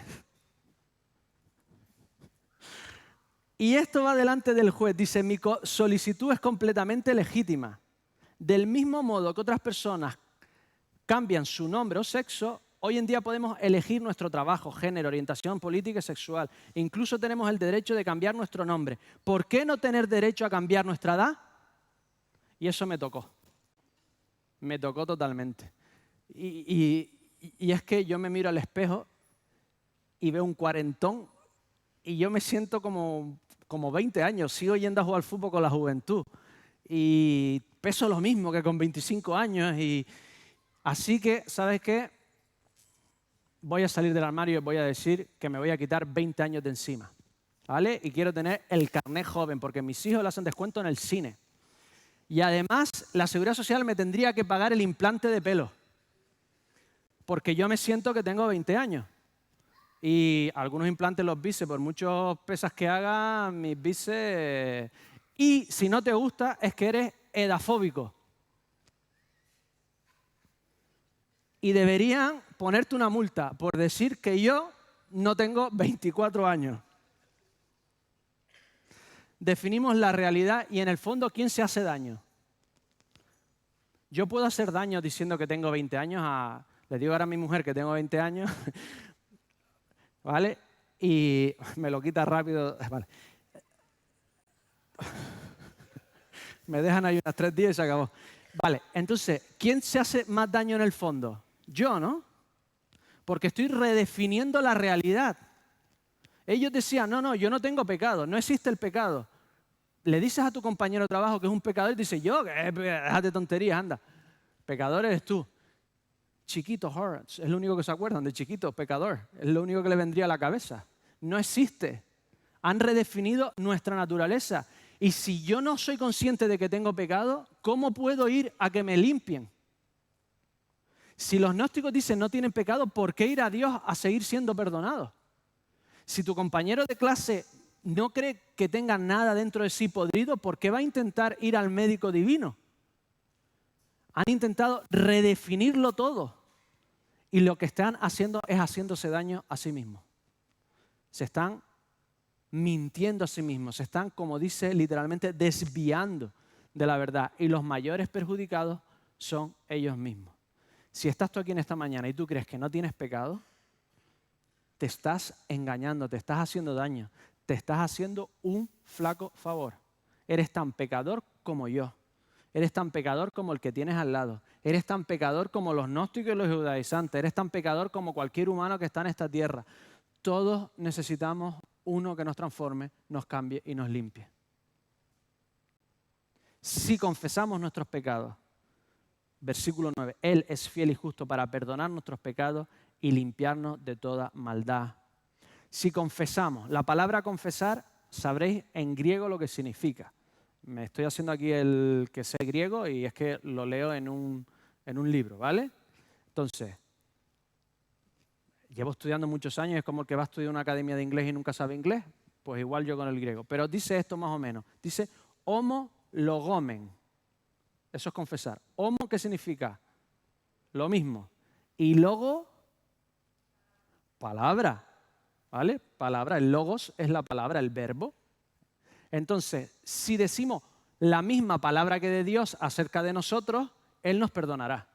Y esto va delante del juez, dice, mi solicitud es completamente legítima. Del mismo modo que otras personas cambian su nombre o sexo, hoy en día podemos elegir nuestro trabajo, género, orientación política y sexual. Incluso tenemos el derecho de cambiar nuestro nombre. ¿Por qué no tener derecho a cambiar nuestra edad? Y eso me tocó. Me tocó totalmente. Y es que yo me miro al espejo y veo un cuarentón y yo me siento como 20 años. Sigo yendo a jugar al fútbol con la juventud. Y peso lo mismo que con 25 años. Así que, ¿sabes qué? Voy a salir del armario y voy a decir que me voy a quitar 20 años de encima, ¿vale? Y quiero tener el carnet joven, porque mis hijos le hacen descuento en el cine. Y además, la Seguridad Social me tendría que pagar el implante de pelo, porque yo me siento que tengo 20 años. Y algunos implantes los bíceps, por muchos pesas que haga, mis bíceps... Y si no te gusta, es que eres edafóbico. Y deberían ponerte una multa por decir que yo no tengo 24 años. Definimos la realidad y en el fondo, ¿quién se hace daño? Yo puedo hacer daño diciendo que tengo 20 años. Le digo ahora a mi mujer que tengo 20 años, ¿vale? Y me lo quita rápido. Vale. Me dejan ahí unas 3 días y se acabó. Vale, entonces, ¿quién se hace más daño en el fondo? Yo, ¿no? Porque estoy redefiniendo la realidad. Ellos decían, no, yo no tengo pecado, no existe el pecado. le dices a tu compañero de trabajo que es un pecador y te dice, yo, déjate tonterías, anda. Pecador eres tú. Chiquito, Horace, es lo único que se acuerdan de chiquito, pecador. Es lo único que le vendría a la cabeza. No existe. Han redefinido nuestra naturaleza. Y si yo no soy consciente de que tengo pecado, ¿cómo puedo ir a que me limpien? Si los gnósticos dicen no tienen pecado, ¿por qué ir a Dios a seguir siendo perdonados? Si tu compañero de clase no cree que tenga nada dentro de sí podrido, ¿por qué va a intentar ir al médico divino? Han intentado redefinirlo todo. Y lo que están haciendo es haciéndose daño a sí mismos. Se están mintiendo a sí mismos. Se están, como dice literalmente, desviando de la verdad. Y los mayores perjudicados son ellos mismos. Si estás tú aquí en esta mañana y tú crees que no tienes pecado, te estás engañando, te estás haciendo daño, te estás haciendo un flaco favor. Eres tan pecador como yo. Eres tan pecador como el que tienes al lado. Eres tan pecador como los gnósticos y los judaizantes. Eres tan pecador como cualquier humano que está en esta tierra. Todos necesitamos uno que nos transforme, nos cambie y nos limpie. Si confesamos nuestros pecados, versículo 9, Él es fiel y justo para perdonar nuestros pecados y limpiarnos de toda maldad. Si confesamos, la palabra confesar, sabréis en griego lo que significa. Me estoy haciendo aquí el que sé griego y es que lo leo en un libro, ¿vale? Entonces, llevo estudiando muchos años, es como el que va a estudiar una academia de inglés y nunca sabe inglés, pues igual yo con el griego. Pero dice esto más o menos, dice homo logomen, eso es confesar. Homo, ¿qué significa? Lo mismo. Y logo, palabra, ¿vale? Palabra, el logos es la palabra, el verbo. Entonces, si decimos la misma palabra que de Dios acerca de nosotros, Él nos perdonará.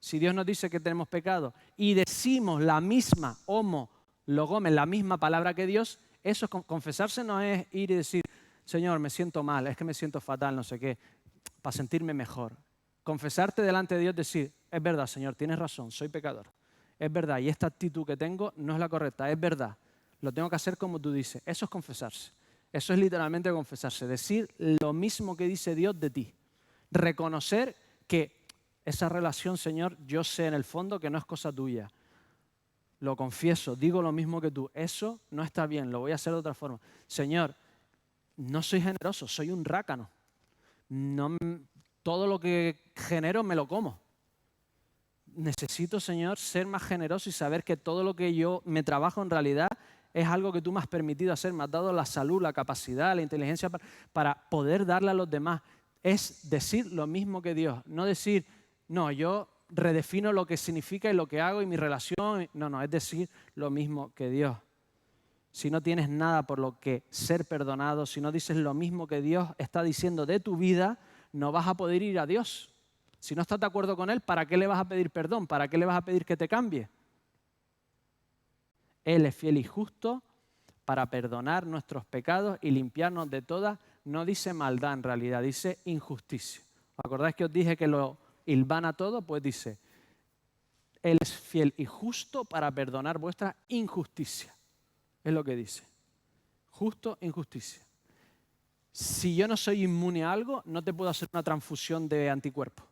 Si Dios nos dice que tenemos pecado y decimos la misma, homo, logomen, la misma palabra que Dios, eso es confesarse, no es ir y decir, Señor, me siento mal, es que me siento fatal, no sé qué, para sentirme mejor. Confesarte delante de Dios, decir, es verdad, Señor, tienes razón, soy pecador. Es verdad, y esta actitud que tengo no es la correcta, es verdad. Lo tengo que hacer como tú dices. Eso es confesarse. Eso es literalmente confesarse. Decir lo mismo que dice Dios de ti. Reconocer que esa relación, Señor, yo sé en el fondo que no es cosa tuya. Lo confieso, digo lo mismo que tú. Eso no está bien, lo voy a hacer de otra forma. Señor, no soy generoso, soy un rácano. Todo lo que genero me lo como. Necesito, Señor, ser más generoso y saber que todo lo que yo me trabajo en realidad es algo que tú me has permitido hacer. Me has dado la salud, la capacidad, la inteligencia para poder darle a los demás. Es decir lo mismo que Dios. No decir, no, yo redefino lo que significa y lo que hago y mi relación. No, es decir lo mismo que Dios. Si no tienes nada por lo que ser perdonado, si no dices lo mismo que Dios está diciendo de tu vida, no vas a poder ir a Dios. Si no estás de acuerdo con Él, ¿para qué le vas a pedir perdón? ¿Para qué le vas a pedir que te cambie? Él es fiel y justo para perdonar nuestros pecados y limpiarnos de toda, no dice maldad en realidad, dice injusticia. ¿Os acordáis que os dije que lo hilvana todo? Pues dice, Él es fiel y justo para perdonar vuestra injusticia. Es lo que dice. Justo, injusticia. Si yo no soy inmune a algo, no te puedo hacer una transfusión de anticuerpos.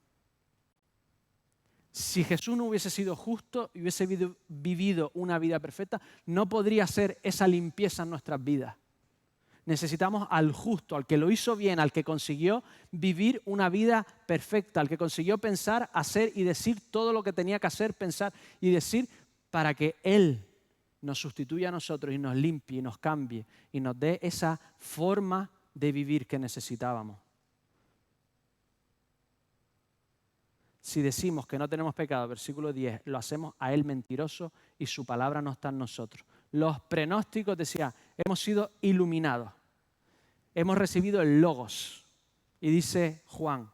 Si Jesús no hubiese sido justo y hubiese vivido una vida perfecta, no podría hacer esa limpieza en nuestras vidas. Necesitamos al justo, al que lo hizo bien, al que consiguió vivir una vida perfecta, al que consiguió pensar, hacer y decir todo lo que tenía que hacer, pensar y decir para que Él nos sustituya a nosotros y nos limpie y nos cambie y nos dé esa forma de vivir que necesitábamos. Si decimos que no tenemos pecado, versículo 10, lo hacemos a Él mentiroso y su palabra no está en nosotros. Los prenósticos decían, hemos sido iluminados, hemos recibido el Logos. Y dice Juan,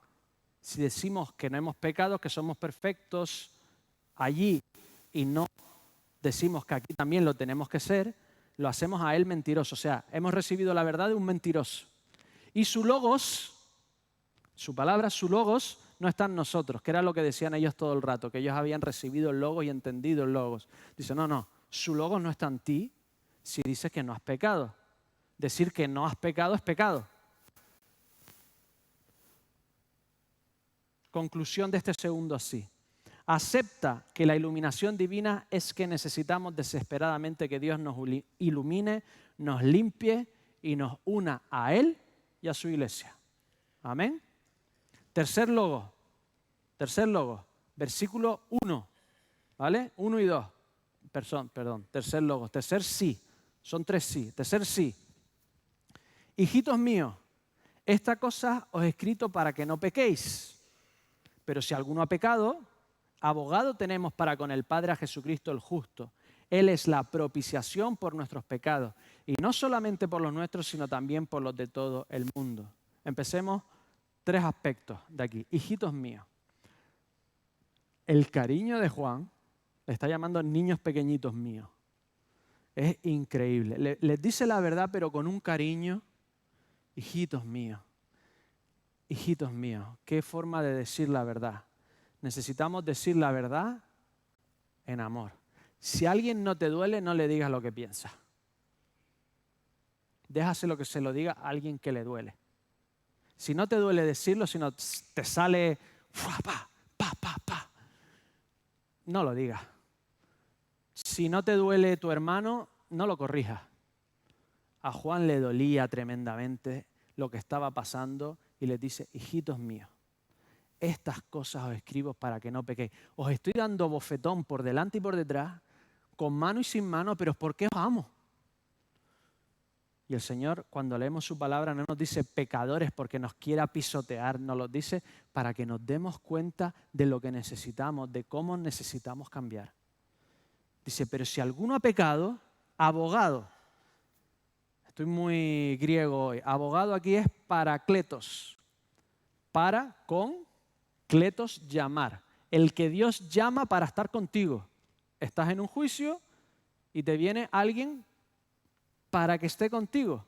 si decimos que no hemos pecado, que somos perfectos allí y no decimos que aquí también lo tenemos que ser, lo hacemos a Él mentiroso. O sea, hemos recibido la verdad de un mentiroso. Y su Logos, su palabra, su Logos, no está en nosotros, que era lo que decían ellos todo el rato, que ellos habían recibido el Logos y entendido el Logos. Dice, no, su Logos no está en ti si dices que no has pecado. Decir que no has pecado es pecado. Conclusión de este segundo sí. Acepta que la iluminación divina es que necesitamos desesperadamente que Dios nos ilumine, nos limpie y nos una a Él y a su iglesia. Amén. Tercer logo, versículo 1, ¿vale? 1 y 2. Perdón, tercer logo, tercer sí. Son 3 sí. Tercer sí. Hijitos míos, esta cosa os he escrito para que no pequéis. Pero si alguno ha pecado, abogado tenemos para con el Padre a Jesucristo el justo. Él es la propiciación por nuestros pecados. Y no solamente por los nuestros, sino también por los de todo el mundo. Empecemos 3 aspectos de aquí. Hijitos míos. El cariño de Juan le está llamando niños pequeñitos míos. Es increíble. Les dice la verdad, pero con un cariño. Hijitos míos. Hijitos míos. Qué forma de decir la verdad. Necesitamos decir la verdad en amor. Si a alguien no te duele, no le digas lo que piensa. Déjaselo que se lo diga a alguien que le duele. Si no te duele decirlo, sino te sale no lo digas. Si no te duele tu hermano, no lo corrijas. A Juan le dolía tremendamente lo que estaba pasando y les dice, hijitos míos, estas cosas os escribo para que no pequéis. Os estoy dando bofetón por delante y por detrás, con mano y sin mano, pero es porque os amo. Y el Señor, cuando leemos su palabra, no nos dice pecadores porque nos quiera pisotear, nos lo dice para que nos demos cuenta de lo que necesitamos, de cómo necesitamos cambiar. Dice, pero si alguno ha pecado, abogado. Estoy muy griego hoy. Abogado aquí es parakletos. Para, con, kletos, llamar. El que Dios llama para estar contigo. Estás en un juicio y te viene alguien para que esté contigo,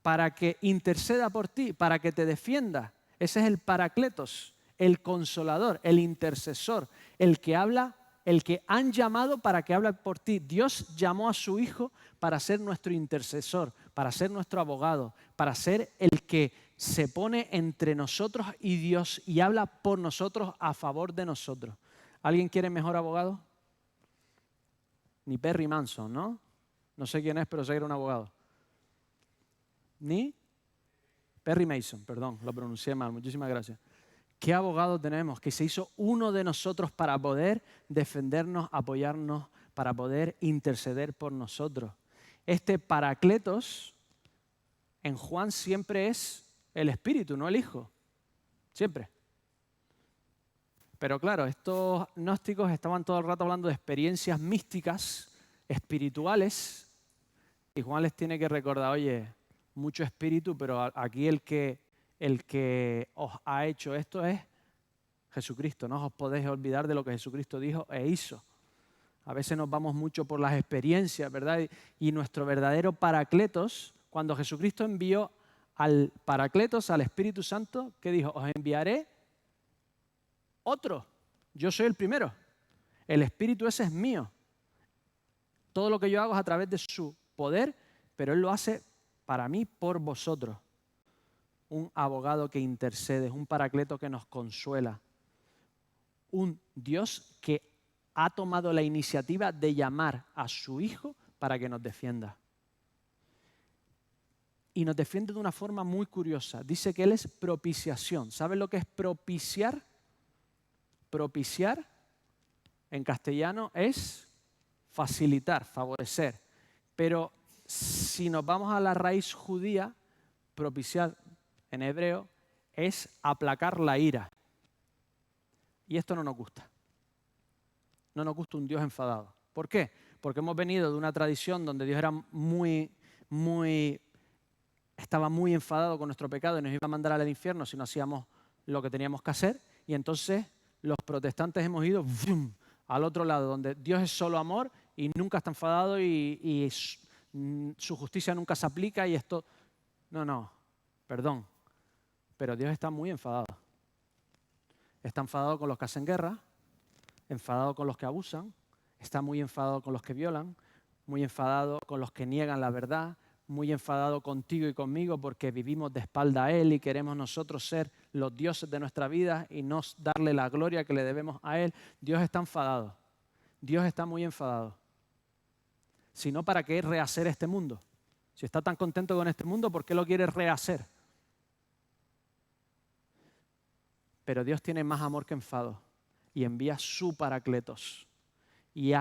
para que interceda por ti, para que te defienda. Ese es el parakletos, el consolador, el intercesor, el que habla, el que han llamado para que hable por ti. Dios llamó a su Hijo para ser nuestro intercesor, para ser nuestro abogado, para ser el que se pone entre nosotros y Dios y habla por nosotros a favor de nosotros. ¿Alguien quiere mejor abogado? Ni Perry Manson, ¿no? No sé quién es, pero sé que era un abogado. Ni Perry Mason, perdón, lo pronuncié mal, muchísimas gracias. ¿Qué abogado tenemos que se hizo uno de nosotros para poder defendernos, apoyarnos, para poder interceder por nosotros? Este Parakletos en Juan siempre es el Espíritu, no el Hijo. Siempre. Pero claro, estos gnósticos estaban todo el rato hablando de experiencias místicas, espirituales, y Juan les tiene que recordar, oye, mucho espíritu, pero aquí el que os ha hecho esto es Jesucristo. No os podéis olvidar de lo que Jesucristo dijo e hizo. A veces nos vamos mucho por las experiencias, ¿verdad? Y nuestro verdadero Parakletos, cuando Jesucristo envió al Parakletos, al Espíritu Santo, ¿qué dijo? Os enviaré otro. Yo soy el primero. El Espíritu ese es mío. Todo lo que yo hago es a través de su poder, pero Él lo hace para mí, por vosotros. Un abogado que intercede, un Parakleto que nos consuela. Un Dios que ha tomado la iniciativa de llamar a su Hijo para que nos defienda. Y nos defiende de una forma muy curiosa. Dice que Él es propiciación. ¿Saben lo que es propiciar? Propiciar en castellano es facilitar, favorecer. Pero si nos vamos a la raíz judía, propiciar en hebreo es aplacar la ira. Y esto no nos gusta. No nos gusta un Dios enfadado. ¿Por qué? Porque hemos venido de una tradición donde Dios era estaba muy enfadado con nuestro pecado y nos iba a mandar al infierno si no hacíamos lo que teníamos que hacer. Y entonces los protestantes hemos ido al otro lado, donde Dios es solo amor y nunca está enfadado y su justicia nunca se aplica y esto... No, perdón. Pero Dios está muy enfadado. Está enfadado con los que hacen guerra, enfadado con los que abusan, está muy enfadado con los que violan, muy enfadado con los que niegan la verdad, muy enfadado contigo y conmigo porque vivimos de espalda a Él y queremos nosotros ser los dioses de nuestra vida y no darle la gloria que le debemos a Él. Dios está enfadado. Dios está muy enfadado. Si no, ¿para qué rehacer este mundo? Si está tan contento con este mundo, ¿por qué lo quiere rehacer? Pero Dios tiene más amor que enfado y envía su Paracletos y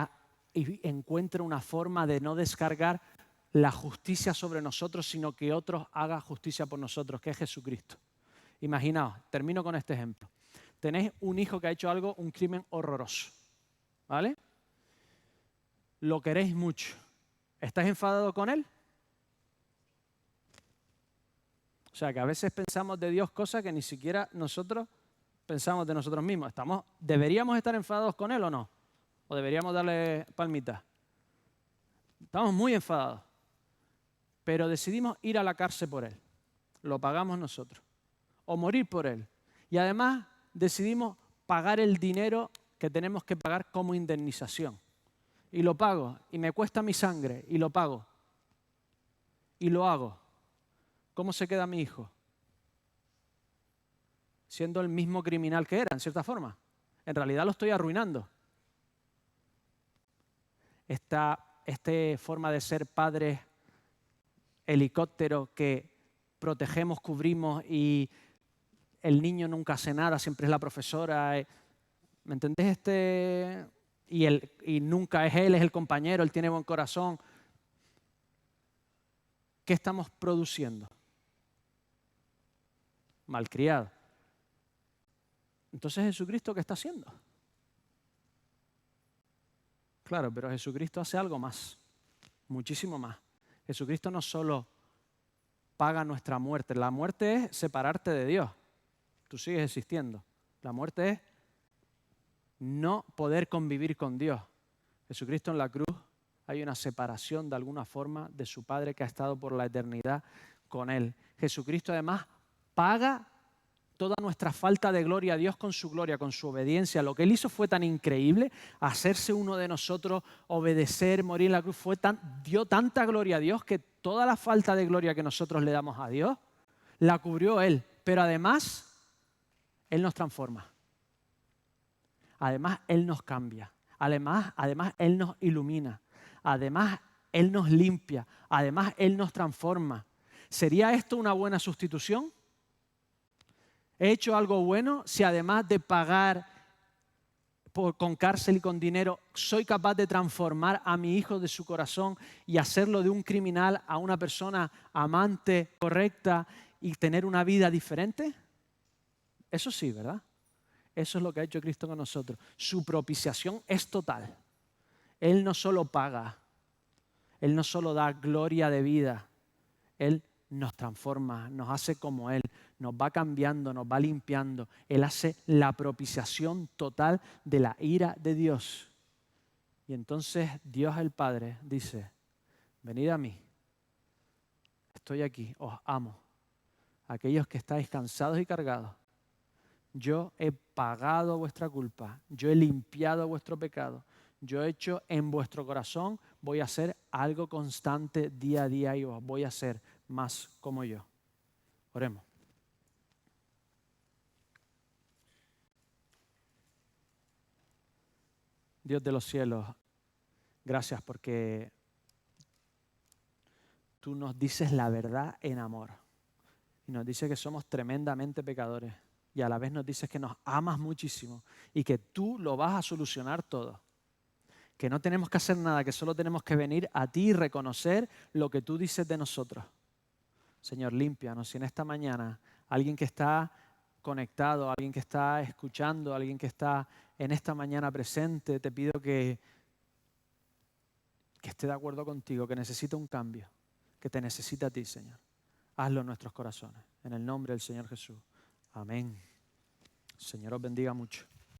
encuentra una forma de no descargar la justicia sobre nosotros, sino que otros hagan justicia por nosotros, que es Jesucristo. Imaginaos, termino con este ejemplo. Tenéis un hijo que ha hecho algo, un crimen horroroso, ¿vale? Lo queréis mucho. ¿Estáis enfadados con él? O sea, que a veces pensamos de Dios cosas que ni siquiera nosotros pensamos de nosotros mismos. ¿Deberíamos estar enfadados con él o no? ¿O deberíamos darle palmitas? Estamos muy enfadados. Pero decidimos ir a la cárcel por él. Lo pagamos nosotros. O morir por él. Y además decidimos pagar el dinero que tenemos que pagar como indemnización. Y lo pago. Y me cuesta mi sangre. Y lo pago. Y lo hago. ¿Cómo se queda mi hijo? Siendo el mismo criminal que era, en cierta forma. En realidad lo estoy arruinando. Esta forma de ser padres helicóptero que protegemos, cubrimos y el niño nunca hace nada, siempre es la profesora. ¿Me entendés? Y nunca es él, es el compañero, él tiene buen corazón. ¿Qué estamos produciendo? Malcriado. Entonces, ¿Jesucristo qué está haciendo? Claro, pero Jesucristo hace algo más, muchísimo más. Jesucristo no solo paga nuestra muerte. La muerte es separarte de Dios. Tú sigues existiendo. La muerte es no poder convivir con Dios. Jesucristo en la cruz hay una separación de alguna forma de su Padre que ha estado por la eternidad con Él. Jesucristo además paga toda nuestra falta de gloria a Dios con su gloria, con su obediencia. Lo que Él hizo fue tan increíble, hacerse uno de nosotros, obedecer, morir en la cruz, dio tanta gloria a Dios que toda la falta de gloria que nosotros le damos a Dios, la cubrió Él. Pero además, Él nos transforma. Además, Él nos cambia. Además, Él nos ilumina. Además, Él nos limpia. Además, Él nos transforma. ¿Sería esto una buena sustitución? ¿He hecho algo bueno si además de pagar con cárcel y con dinero, soy capaz de transformar a mi hijo de su corazón y hacerlo de un criminal a una persona amante, correcta y tener una vida diferente? Eso sí, ¿verdad? Eso es lo que ha hecho Cristo con nosotros. Su propiciación es total. Él no solo paga, Él no solo da gloria de vida, Él nos transforma, nos hace como Él, nos va cambiando, nos va limpiando. Él hace la propiciación total de la ira de Dios. Y entonces Dios el Padre dice, venid a mí, estoy aquí, os amo. Aquellos que estáis cansados y cargados, yo he pagado vuestra culpa, yo he limpiado vuestro pecado, yo he hecho en vuestro corazón, voy a hacer algo constante día a día y os voy a hacer más como yo. Oremos. Dios de los cielos, gracias porque tú nos dices la verdad en amor. Y nos dices que somos tremendamente pecadores. Y a la vez nos dices que nos amas muchísimo y que tú lo vas a solucionar todo. Que no tenemos que hacer nada, que solo tenemos que venir a ti y reconocer lo que tú dices de nosotros. Señor, límpianos. Si en esta mañana alguien que está conectado, alguien que está escuchando, alguien que está en esta mañana presente, te pido que esté de acuerdo contigo, que necesita un cambio, que te necesita a ti, Señor. Hazlo en nuestros corazones. En el nombre del Señor Jesús. Amén. Señor os bendiga mucho.